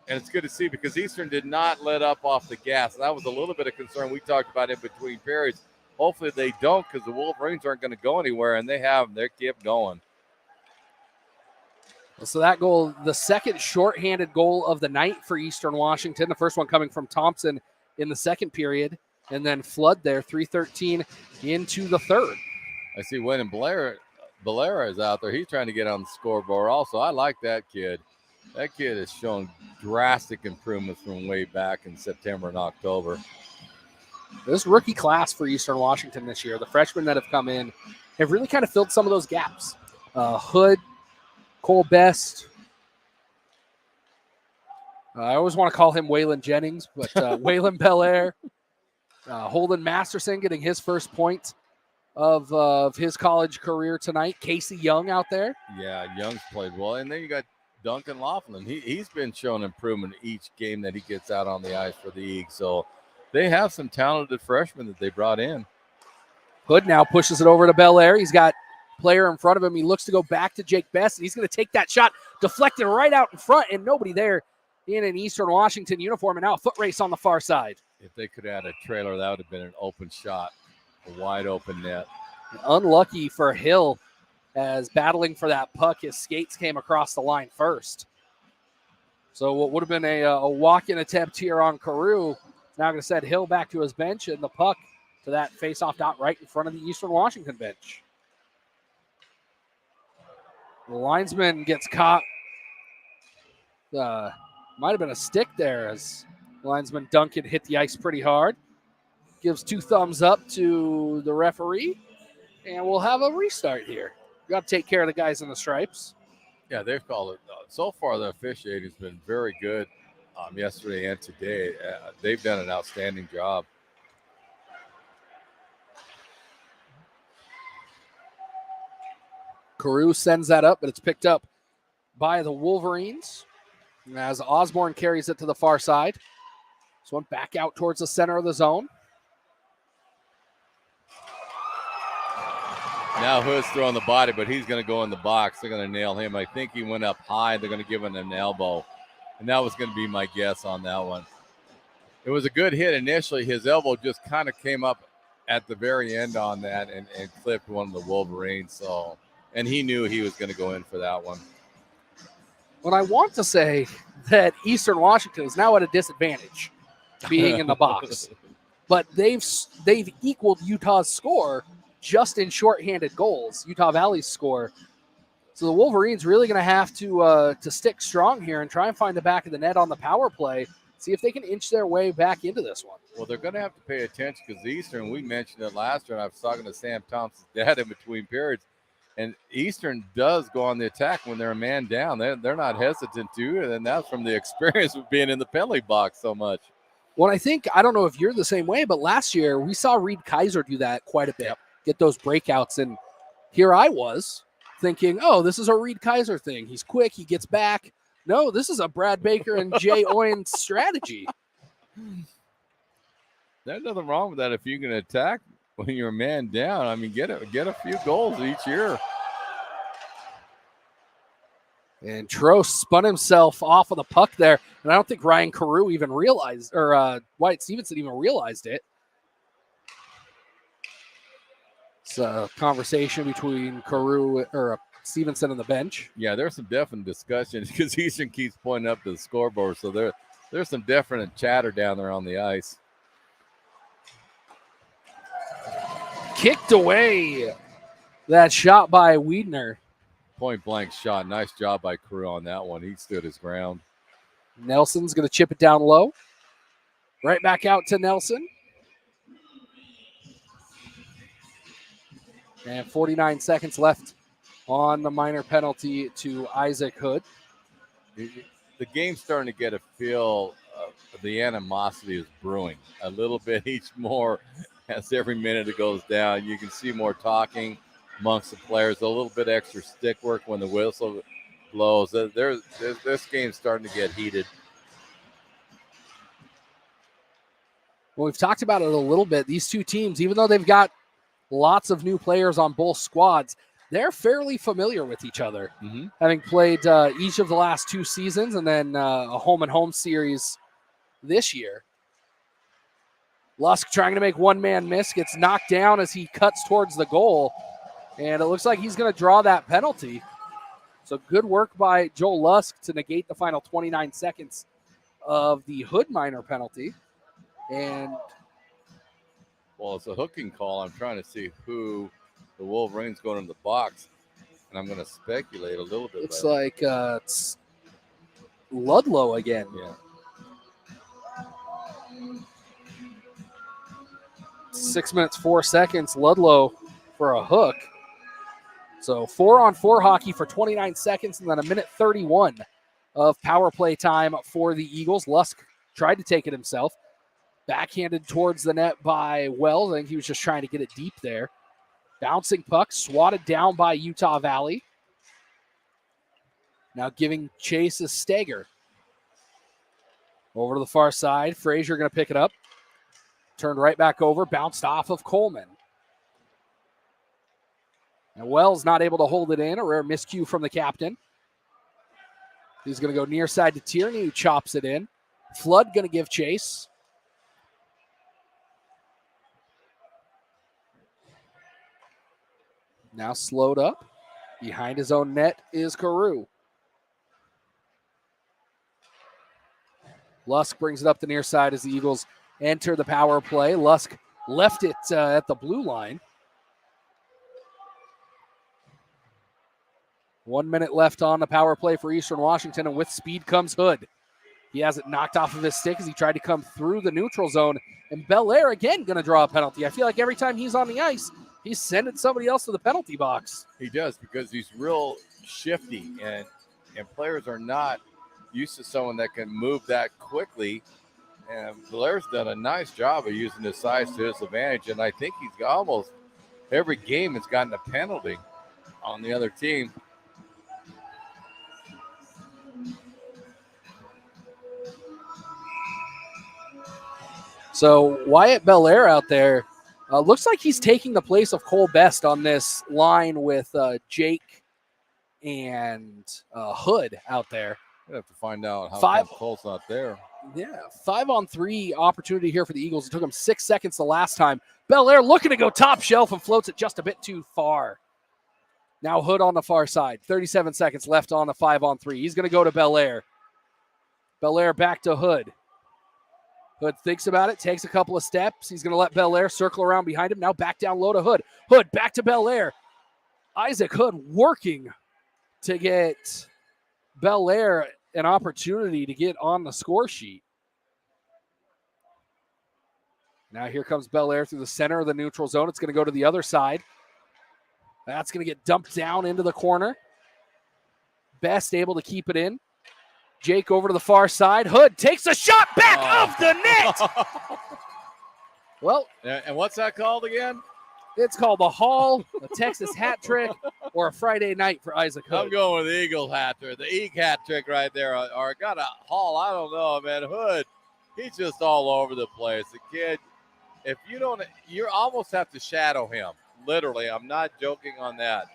And it's good to see because Eastern did not let up off the gas. That was a little bit of concern we talked about in between periods. Hopefully they don't because the Wolverines aren't going to go anywhere, and they kept going. So that goal, the second shorthanded goal of the night for Eastern Washington. The first one coming from Thompson in the second period. And then Flood there, 3:13 into the third. I see Wayne Valera is out there. He's trying to get on the scoreboard also. I like that kid. That kid has shown drastic improvements from way back in September and October. This rookie class for Eastern Washington this year, the freshmen that have come in, have really kind of filled some of those gaps. Hood, Cole Best. I always want to call him Waylon Jennings, but Waylon Belair. Holden Masterson getting his first point of his college career tonight. Casey Young out there. Yeah, Young's played well. And then you got Duncan Laughlin. He's been showing improvement each game that he gets out on the ice for the Eagles. So they have some talented freshmen that they brought in. Hood now pushes it over to Belair. He's got player in front of him. He looks to go back to Jake Best, and he's going to take that shot, deflected right out in front, and nobody there in an Eastern Washington uniform, and now a foot race on the far side. If they could add a trailer, that would have been an open shot, a wide open net. Unlucky for Hill as battling for that puck, his skates came across the line first. So what would have been a walk-in attempt here on Carew, now going to send Hill back to his bench, and the puck to that face-off dot right in front of the Eastern Washington bench. The linesman gets caught. Might have been a stick there as linesman Duncan hit the ice pretty hard. Gives 2 thumbs up to the referee, and we'll have a restart here. We got to take care of the guys in the stripes. Yeah, they've called it. So far, the officiating has been very good yesterday and today. They've done an outstanding job. Carew sends that up, but it's picked up by the Wolverines as Osborne carries it to the far side. This one back out towards the center of the zone. Now Hood's throwing the body, but he's going to go in the box. They're going to nail him. I think he went up high. They're going to give him an elbow. And that was going to be my guess on that one. It was a good hit initially. His elbow just kind of came up at the very end on that and clipped one of the Wolverines. So, and he knew he was going to go in for that one. Well, I want to say that Eastern Washington is now at a disadvantage being in the box. But they've equaled Utah's score just in shorthanded goals, Utah Valley's score. So the Wolverines really going to have to stick strong here and try and find the back of the net on the power play, see if they can inch their way back into this one. Well, they're going to have to pay attention because Eastern, we mentioned it last year, and I was talking to Sam Thompson's dad in between periods, and Eastern does go on the attack when they're a man down. They're not hesitant to, and that's from the experience of being in the penalty box so much. Well, I don't know if you're the same way, but last year we saw Reed Kaiser do that quite a bit, get those breakouts, and here I was thinking, oh, this is a Reed Kaiser thing. He's quick, he gets back. No, this is a Brad Baker and Jay Owen strategy. There's nothing wrong with that if you can attack when you're a man down, I mean, get a few goals each year. And Trost spun himself off of the puck there. And I don't think Ryan Carew even realized, or Wyatt Stevenson even realized it. It's a conversation between Carew or Stevenson and the bench. Yeah, there's some definite discussion because Eastern keeps pointing up to the scoreboard. So there's some definite chatter down there on the ice. Kicked away. That shot by Wiedner. Point blank shot. Nice job by Carew on that one. He stood his ground. Nelson's going to chip it down low. Right back out to Nelson. And 49 seconds left on the minor penalty to Isaac Hood. The game's starting to get a feel of the animosity is brewing a little bit each more as every minute it goes down. You can see more talking amongst the players, a little bit extra stick work when the whistle blows. This game's starting to get heated. Well, we've talked about it a little bit. These two teams, even though they've got lots of new players on both squads, they're fairly familiar with each other, having played each of the last two seasons and then a home-and-home series this year. Lusk trying to make one-man miss, gets knocked down as he cuts towards the goal, and it looks like he's going to draw that penalty. So good work by Joel Lusk to negate the final 29 seconds of the Hood minor penalty. And well, it's a hooking call. I'm trying to see who the Wolverines going in the box, and I'm going to speculate a little bit. Looks like it's Ludlow again. Yeah. 6 minutes, 4 seconds. Ludlow for a hook. So 4-on-4 hockey for 29 seconds and then a minute 31 of power play time for the Eagles. Lusk tried to take it himself. Backhanded towards the net by Wells. I think he was just trying to get it deep there. Bouncing puck, swatted down by Utah Valley. Now giving chase a Steger. Over to the far side. Frazier going to pick it up. Turned right back over, bounced off of Coleman. And Wells not able to hold it in. A rare miscue from the captain. He's going to go near side to Tierney, who chops it in. Flood going to give chase. Now slowed up. Behind his own net is Carew. Lusk brings it up the near side as the Eagles enter the power play. Lusk left it at the blue line. 1 minute left on the power play for Eastern Washington, and with speed comes Hood. He has it knocked off of his stick as he tried to come through the neutral zone. And Belair again going to draw a penalty. I feel like every time he's on the ice, he's sending somebody else to the penalty box. He does, because he's real shifty, and players are not used to someone that can move that quickly. And Belair's done a nice job of using his size to his advantage, and I think he's almost every game has gotten a penalty on the other team. So Wyatt Belair out there looks like he's taking the place of Cole Best on this line with Jake and Hood out there. We'll have to find out how Cole's not there. Yeah, 5-on-3 opportunity here for the Eagles. It took him 6 seconds the last time. Belair looking to go top shelf and floats it just a bit too far. Now Hood on the far side. 37 seconds left on the 5-on-3. He's going to go to Belair. Belair back to Hood. Hood thinks about it, takes a couple of steps. He's going to let Belair circle around behind him. Now back down low to Hood. Hood back to Belair. Isaac Hood working to get Belair an opportunity to get on the score sheet. Now here comes Belair through the center of the neutral zone. It's going to go to the other side. That's going to get dumped down into the corner. Best able to keep it in. Jake over to the far side. Hood takes a shot back of the net. Well, and what's that called again? It's called the Hall, a Texas hat trick, or a Friday night for Isaac Hood. I'm going with the Eagle hat trick, the Eagle hat trick right there, or got a Hall. I don't know, man. Hood, he's just all over the place. The kid if you don't, you almost have to shadow him. Literally, I'm not joking on that.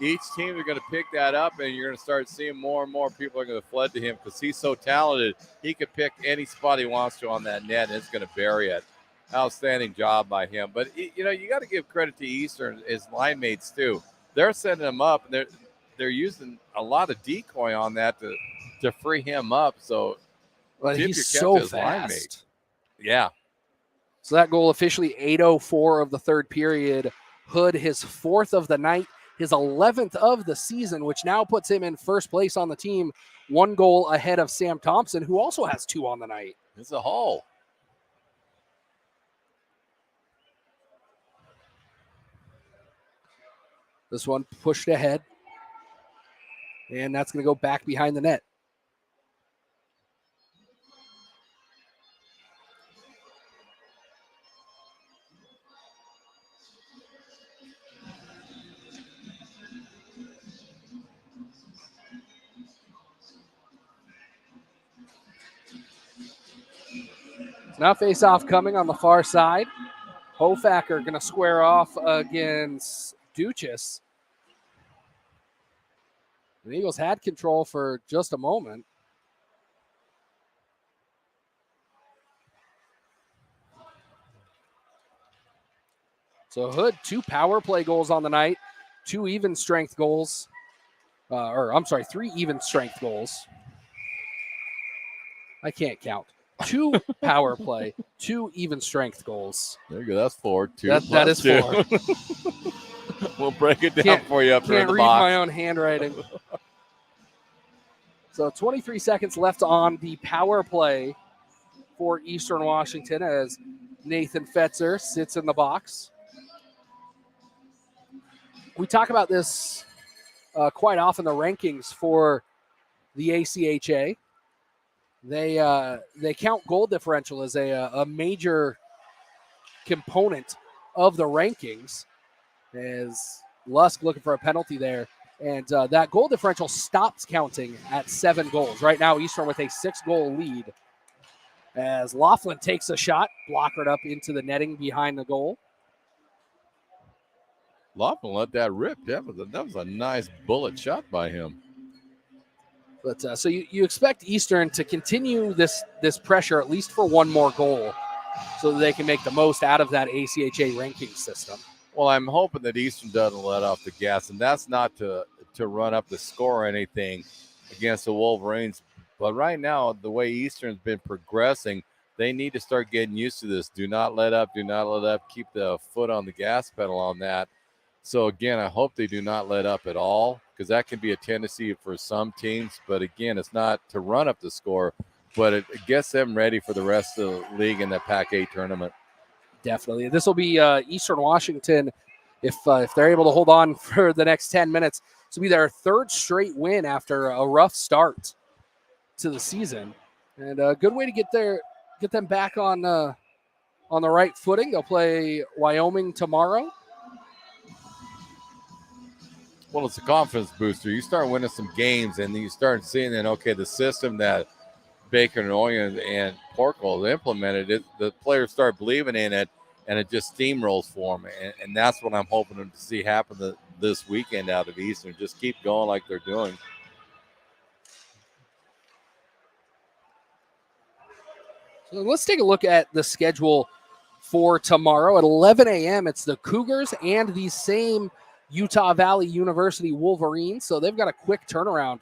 Each team is going to pick that up, and you're going to start seeing more and more people are going to flood to him because he's so talented. He can pick any spot he wants to on that net, and it's going to bury it. Outstanding job by him. But you got to give credit to Eastern, his line mates too. They're setting him up, and they're using a lot of decoy on that to free him up. So, But Tip he's your so cap to his line mate. fast. Yeah. So that goal officially 8:04 of the third period. Hood, his 4th of the night, his 11th of the season, which now puts him in first place on the team, 1 goal ahead of Sam Thompson, who also has 2 on the night. It's a haul. This one pushed ahead, and that's going to go back behind the net. Now face-off coming on the far side. Hofacker going to square off against Duchess. The Eagles had control for just a moment. So Hood, 2 power play goals on the night, 2 even strength goals. 3 even strength goals. I can't count. 2 power play, 2 even strength goals. There you go. That's 4. 2. That is 4. We'll break it down for you up there in Can't the read box. my own handwriting. So 23 seconds left on the power play for Eastern Washington as Nathan Fetzer sits in the box. We talk about this quite often, the rankings for the ACHA. They count goal differential as a major component of the rankings. As Lusk looking for a penalty there. And that goal differential stops counting at 7 goals. Right now, Eastern with a 6-goal lead. As Laughlin takes a shot, blockered up into the netting behind the goal. Laughlin let that rip. That was a nice bullet shot by him. But so you expect Eastern to continue this pressure at least for 1 more goal so that they can make the most out of that ACHA ranking system. Well, I'm hoping that Eastern doesn't let off the gas, and that's not to run up the score or anything against the Wolverines. But right now, the way Eastern's been progressing, they need to start getting used to this. Do not let up. Do not let up. Keep the foot on the gas pedal on that. So, again, I hope they do not let up at all because that can be a tendency for some teams. But, again, it's not to run up the score, but it gets them ready for the rest of the league in the Pac-8 tournament. Definitely. This will be Eastern Washington, if they're able to hold on for the next 10 minutes. This will be their 3rd straight win after a rough start to the season. And a good way to get them back on the right footing. They'll play Wyoming tomorrow. Well, it's a confidence booster. You start winning some games, and you start seeing that, okay, the system that Baker and Oyen and Porkle implemented, the players start believing in it, and it just steamrolls for them. And that's what I'm hoping to see happen this weekend out of Eastern. Just keep going like they're doing. So let's take a look at the schedule for tomorrow. At 11 a.m., it's the Cougars and the same Utah Valley University Wolverines. So they've got a quick turnaround.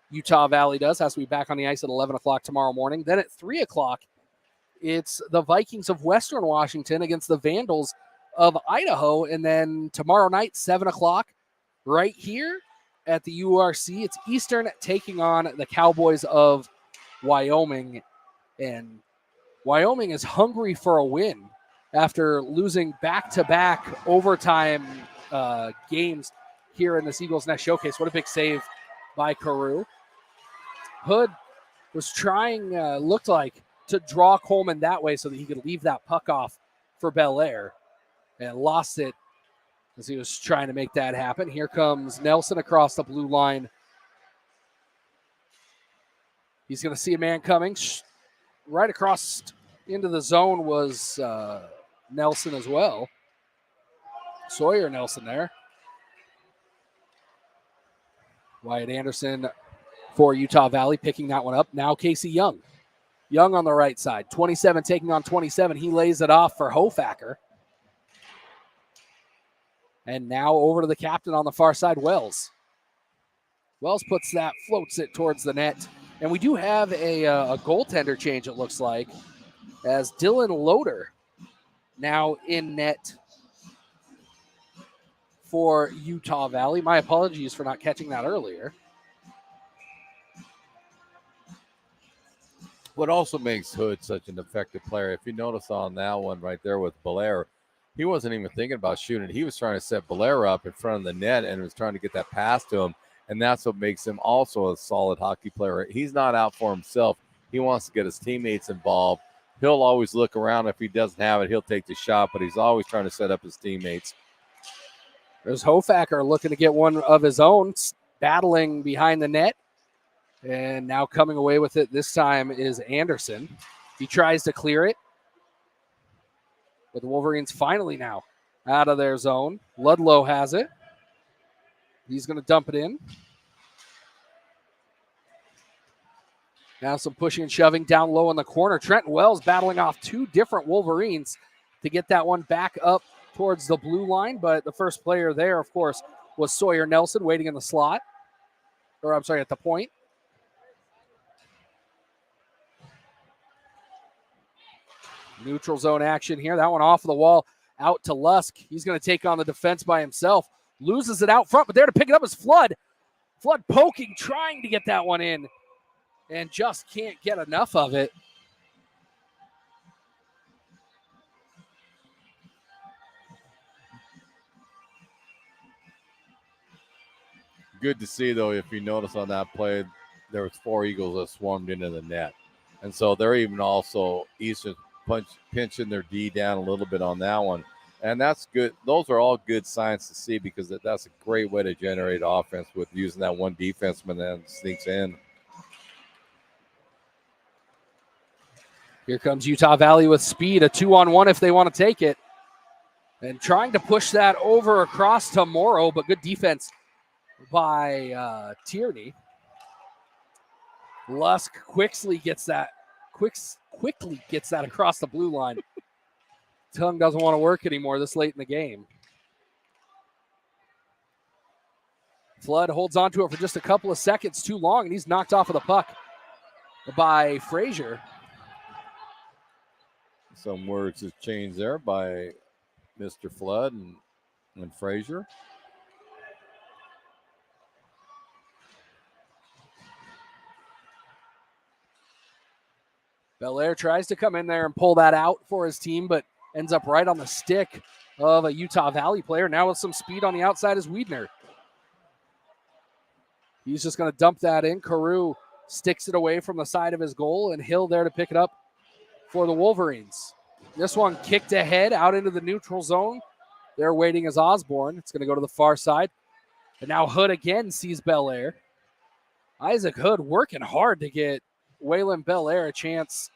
Utah Valley has to be back on the ice at 11 o'clock tomorrow morning. Then at 3 o'clock, it's the Vikings of Western Washington against the Vandals of Idaho. And then tomorrow night, 7 o'clock, right here at the URC, it's Eastern taking on the Cowboys of Wyoming. And Wyoming is hungry for a win after losing back-to-back overtime games here in this Eagles Nest Showcase. What a big save by Carew. Hood was trying, looked like, to draw Coleman that way so that he could leave that puck off for Bel Air, and lost it as he was trying to make that happen. Here comes Nelson across the blue line. He's going to see a man coming. Right across into the zone was Nelson as well. Sawyer Nelson there. Wyatt Anderson for Utah Valley picking that one up. Now Casey Young. Young on the right side. 27 taking on 27. He lays it off for Hofacker. And now over to the captain on the far side, Wells. Wells floats it towards the net. And we do have a goaltender change, it looks like, as Dylan Loader now in net for Utah Valley. My apologies for not catching that earlier. What also makes Hood such an effective player, if you notice on that one right there with Belair, he wasn't even thinking about shooting. He was trying to set Belair up in front of the net and was trying to get that pass to him. And that's what makes him also a solid hockey player. He's not out for himself. He wants to get his teammates involved. He'll always look around. If he doesn't have it, he'll take the shot, but he's always trying to set up his teammates. There's Hofacker looking to get one of his own, battling behind the net. And now coming away with it this time is Anderson. He tries to clear it. But the Wolverines finally now out of their zone. Ludlow has it. He's going to dump it in. Now some pushing and shoving down low in the corner. Trenton Wells battling off two different Wolverines to get that one back up towards the blue line. But the first player there, of course, was Sawyer Nelson waiting in the slot. Or I'm sorry, at the point. Neutral zone action here. That one off of the wall out to Lusk. He's going to take on the defense by himself. Loses it out front, but there to pick it up is Flood. Flood poking, trying to get that one in, and just can't get enough of it. Good to see, though, if you notice on that play, there was 4 Eagles that swarmed into the net. And so they're even also Eastern pinching their D down a little bit on that one. And that's good. Those are all good signs to see because that's a great way to generate offense with using that one defenseman that sneaks in. Here comes Utah Valley with speed, a 2-on-1 if they want to take it. And trying to push that over across to Morrow, but good defense by Tierney. Lusk quickly gets that across the blue line. Tongue doesn't want to work anymore this late in the game. Flood holds on to it for just a couple of seconds too long, and he's knocked off of the puck by Frazier. Some words have changed there by Mr. Flood and Frazier. Belair tries to come in there and pull that out for his team, but ends up right on the stick of a Utah Valley player. Now with some speed on the outside is Wiedner. He's just going to dump that in. Carew sticks it away from the side of his goal, and Hill there to pick it up for the Wolverines. This one kicked ahead out into the neutral zone. There waiting is Osborne. It's going to go to the far side. And now Hood again sees Belair. Isaac Hood working hard to get Waylon Belair a chance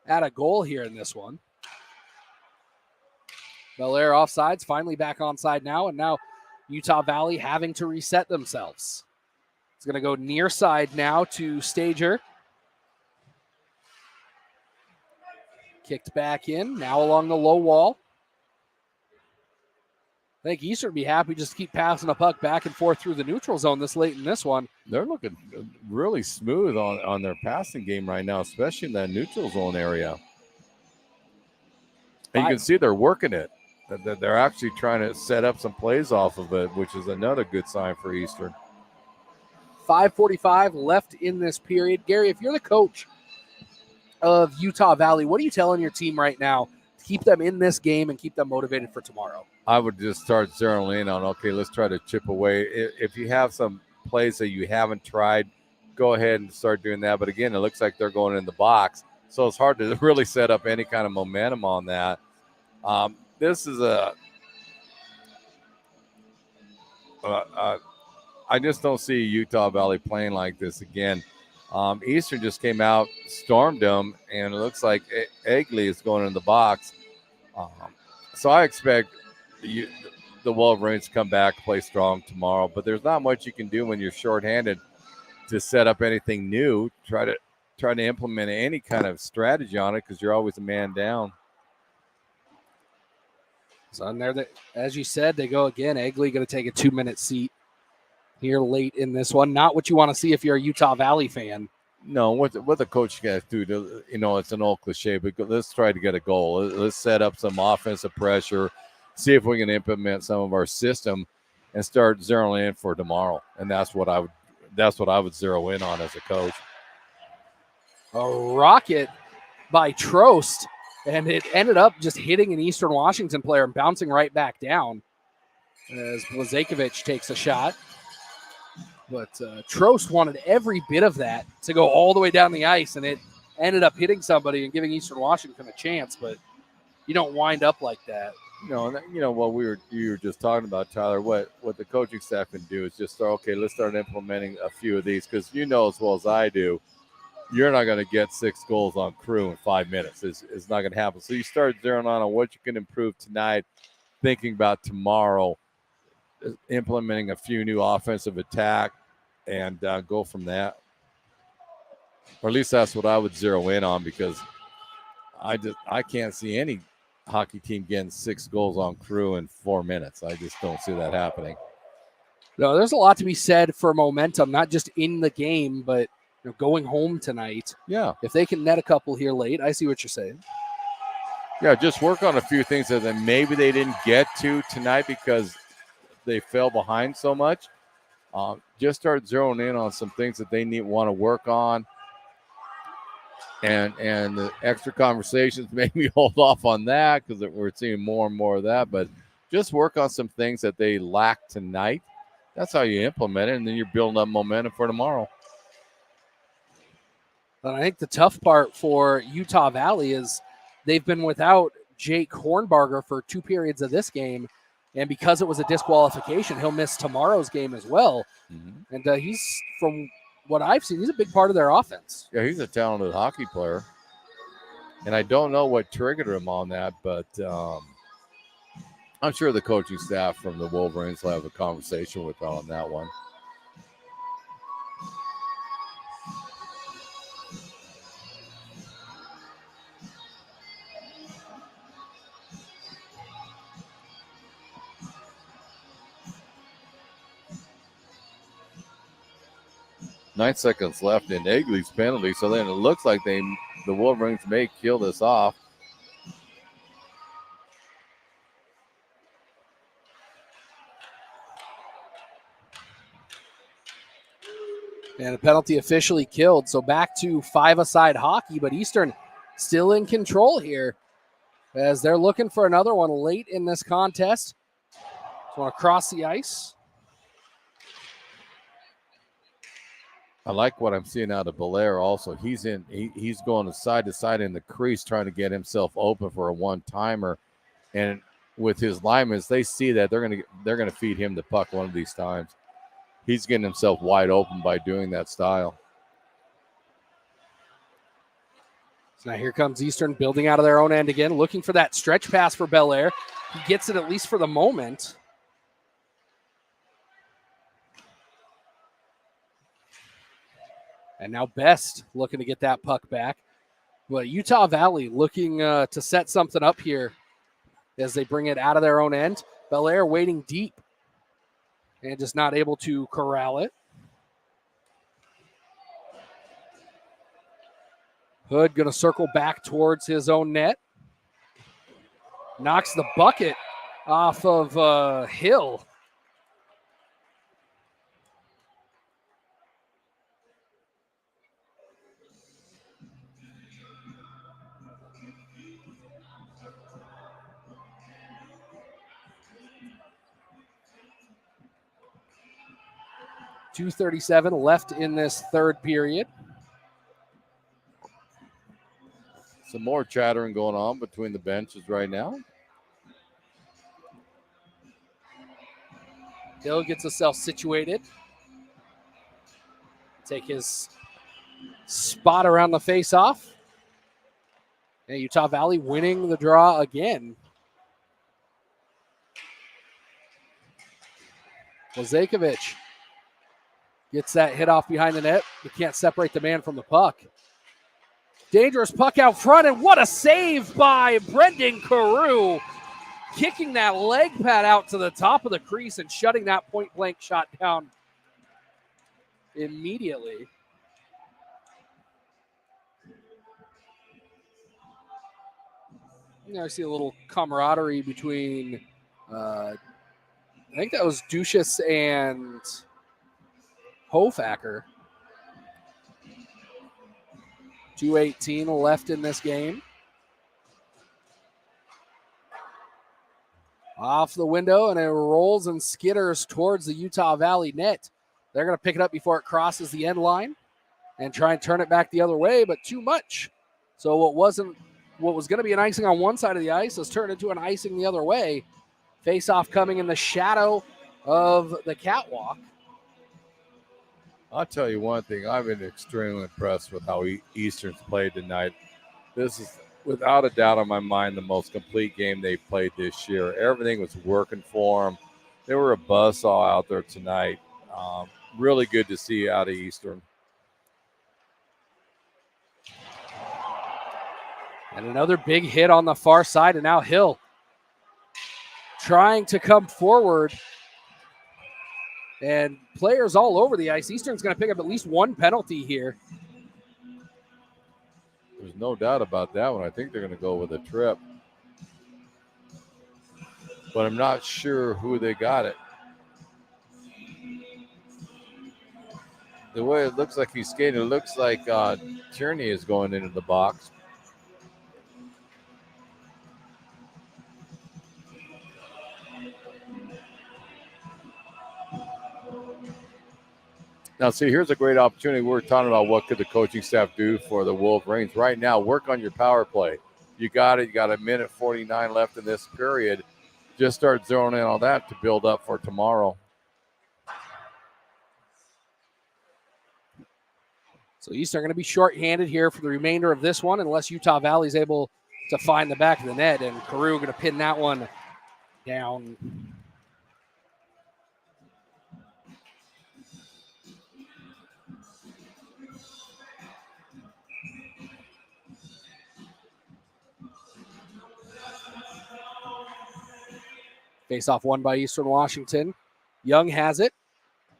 at a goal here in this one. Belair offsides, finally back onside now, and now Utah Valley having to reset themselves. It's going to go near side now to Stager. Kicked back in, now along the low wall. I think Eastern would be happy just to keep passing the puck back and forth through the neutral zone this late in this one. They're looking really smooth on their passing game right now, especially in that neutral zone area. And you can see they're working it. They're actually trying to set up some plays off of it, which is another good sign for Eastern. 5:45 left in this period. Gary, if you're the coach of Utah Valley, what are you telling your team right now to keep them in this game and keep them motivated for tomorrow? I would just start zeroing in on, okay, let's try to chip away. If you have some plays that you haven't tried, go ahead and start doing that. But again, it looks like they're going in the box. So it's hard to really set up any kind of momentum on that. This is I just don't see Utah Valley playing like this again. Eastern just came out, stormed them, and it looks like Egley is going in the box. Um, so I expect the Wolverines to come back, play strong tomorrow. But there's not much you can do when you're shorthanded to set up anything new. Try to implement any kind of strategy on it because you're always a man down. So in there, as you said, they go again. Egley going to take a 2-minute seat here late in this one. Not what you want to see if you're a Utah Valley fan. No, what the coach guys do, it's an old cliche, but let's try to get a goal. Let's set up some offensive pressure, see if we can implement some of our system, and start zeroing in for tomorrow. And that's what I would zero in on as a coach. A rocket by Trost, and it ended up just hitting an Eastern Washington player and bouncing right back down as Blazekovic takes a shot. But Trost wanted every bit of that to go all the way down the ice, and it ended up hitting somebody and giving Eastern Washington a chance. But you don't wind up like that. No, what you were just talking about, Tyler. What the coaching staff can do is just start. Okay, let's start implementing a few of these because as well as I do, you're not going to get 6 goals on crew in 5 minutes. It's not going to happen. So you start zeroing on what you can improve tonight, thinking about tomorrow, implementing a few new offensive attack, and go from that. Or at least that's what I would zero in on because I can't see any hockey team getting 6 goals on crew in 4 minutes. I just don't see that happening. No, there's a lot to be said for momentum, not just in the game, but going home tonight. Yeah. If they can net a couple here late, I see what you're saying. Yeah, just work on a few things that then maybe they didn't get to tonight because they fell behind so much. Just start zeroing in on some things that they want to work on. And the extra conversations, maybe hold off on that because we're seeing more and more of that. But just work on some things that they lack tonight. That's how you implement it, and then you're building up momentum for tomorrow. And I think the tough part for Utah Valley is they've been without Jake Hornbarger for 2 periods of this game. And because it was a disqualification, he'll miss tomorrow's game as well. Mm-hmm. And he's, from what I've seen, he's a big part of their offense. Yeah, he's a talented hockey player. And I don't know what triggered him on that, but I'm sure the coaching staff from the Wolverines will have a conversation with him on that one. Nine seconds left in Egley's penalty, so then it looks like the Wolverines may kill this off. And a penalty officially killed, so back to 5-a-side hockey, but Eastern still in control here as they're looking for another one late in this contest. Just want to cross the ice. I like what I'm seeing out of Belair also. He's going to side in the crease trying to get himself open for a one-timer. And with his linemen, they see that they're going to feed him the puck one of these times. He's getting himself wide open by doing that style. So now here comes Eastern building out of their own end again, looking for that stretch pass for Belair. He gets it at least for the moment. And now Best looking to get that puck back. But Utah Valley looking to set something up here as they bring it out of their own end. Belair waiting deep and just not able to corral it. Hood going to circle back towards his own net. Knocks the bucket off of Hill. .237 left in this third period. Some more chattering going on between the benches right now. Hill gets himself situated. Take his spot around the face-off. And Utah Valley winning the draw again. Lazakovic gets that hit off behind the net. He can't separate the man from the puck. Dangerous puck out front, and what a save by Brendan Carew. Kicking that leg pad out to the top of the crease and shutting that point-blank shot down immediately. I see a little camaraderie between, I think that was Duchess and Hofacker. 2:18 left in this game. Off the window, and it rolls and skitters towards the Utah Valley net. They're going to pick it up before it crosses the end line and try and turn it back the other way, but too much. So what was going to be an icing on one side of the ice has turned into an icing the other way. Face-off coming in the shadow of the catwalk. I'll tell you one thing. I've been extremely impressed with how Eastern's played tonight. This is, without a doubt in my mind, the most complete game they played this year. Everything was working for them. They were a buzzsaw out there tonight. Really good to see out of Eastern. And another big hit on the far side, and now Hill trying to come forward. And players all over the ice. Eastern's going to pick up at least one penalty here. There's no doubt about that one. I think they're going to go with a trip. But I'm not sure who they got it. The way it looks like he's skating, it looks like Tierney is going into the box. Now, see, here's a great opportunity. We're talking about what could the coaching staff do for the Wolverines. Right now, work on your power play. You got it. You got a minute 49 left in this period. Just start zeroing in on that to build up for tomorrow. So Eastern going to be shorthanded here for the remainder of this one unless Utah Valley is able to find the back of the net. And Carew going to pin that one down. Face-off won by Eastern Washington. Young has it.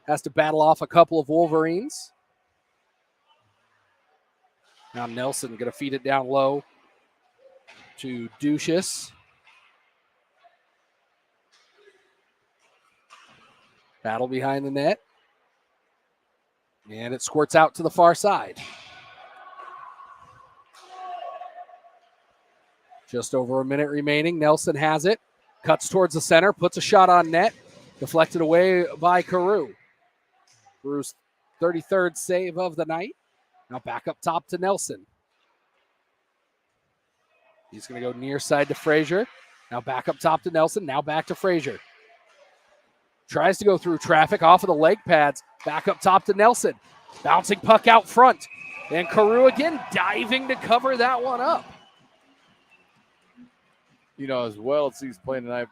Has to battle off a couple of Wolverines. Now Nelson going to feed it down low to Duchess. Battle behind the net. And it squirts out to the far side. Just over a minute remaining. Nelson has it. Cuts towards the center, puts a shot on net, deflected away by Carew. Carew's 33rd save of the night. Now back up top to Nelson. He's going to go near side to Frazier. Now back up top to Nelson, now back to Frazier. Tries to go through traffic off of the leg pads. Back up top to Nelson. Bouncing puck out front. And Carew again diving to cover that one up. You know, as well as he's playing tonight,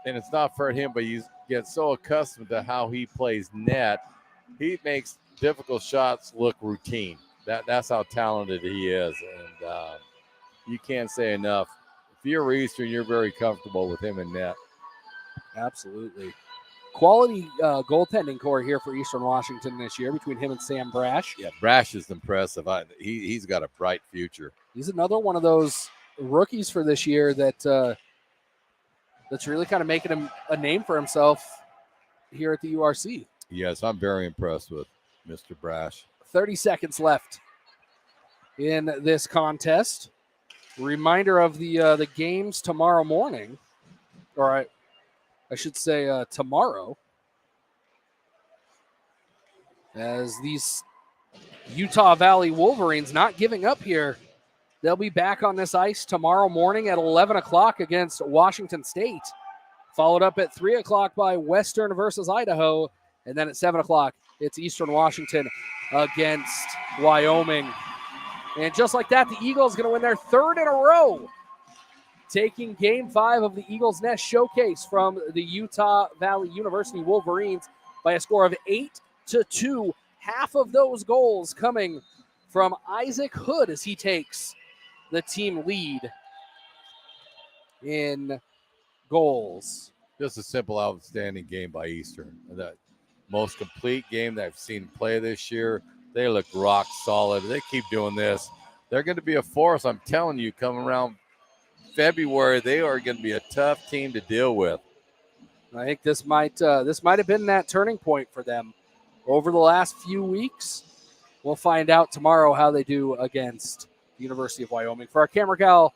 and it's not for him, but he gets so accustomed to how he plays net, he makes difficult shots look routine. That's how talented he is, and you can't say enough. If you're Eastern, you're very comfortable with him in net. Absolutely. Quality goaltending core here for Eastern Washington this year between him and Sam Brash. Yeah, Brash is impressive. He's got a bright future. He's another one of those rookies for this year that's really kind of making him a name for himself here at the URC. Yes, I'm very impressed with Mr. Brash. 30 seconds left in this contest. Reminder of the games tomorrow morning, or I should say tomorrow, as these Utah Valley Wolverines not giving up here. They'll be back on this ice tomorrow morning at 11 o'clock against Washington State, followed up at 3 o'clock by Western versus Idaho, and then at 7 o'clock, it's Eastern Washington against Wyoming. And just like that, the Eagles going to win their third in a row taking Game 5 of the Eagles Nest Showcase from the Utah Valley University Wolverines by a score of 8-2. Half of those goals coming from Isaac Hood as he takes the team lead in goals. Just a simple, outstanding game by Eastern. The most complete game that I've seen play this year. They look rock solid. They keep doing this. They're going to be a force. I'm telling you, coming around February, they are going to be a tough team to deal with. I think this might have been that turning point for them over the last few weeks. We'll find out tomorrow how they do against the University of Wyoming. For our camera gal,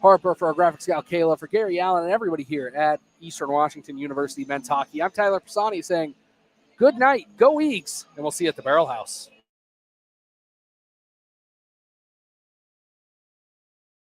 Harper, for our graphics gal, Kayla, for Gary Allen, and everybody here at Eastern Washington University Men's Hockey, I'm Tyler Pisani saying good night, go Eags, and we'll see you at the Barrel House.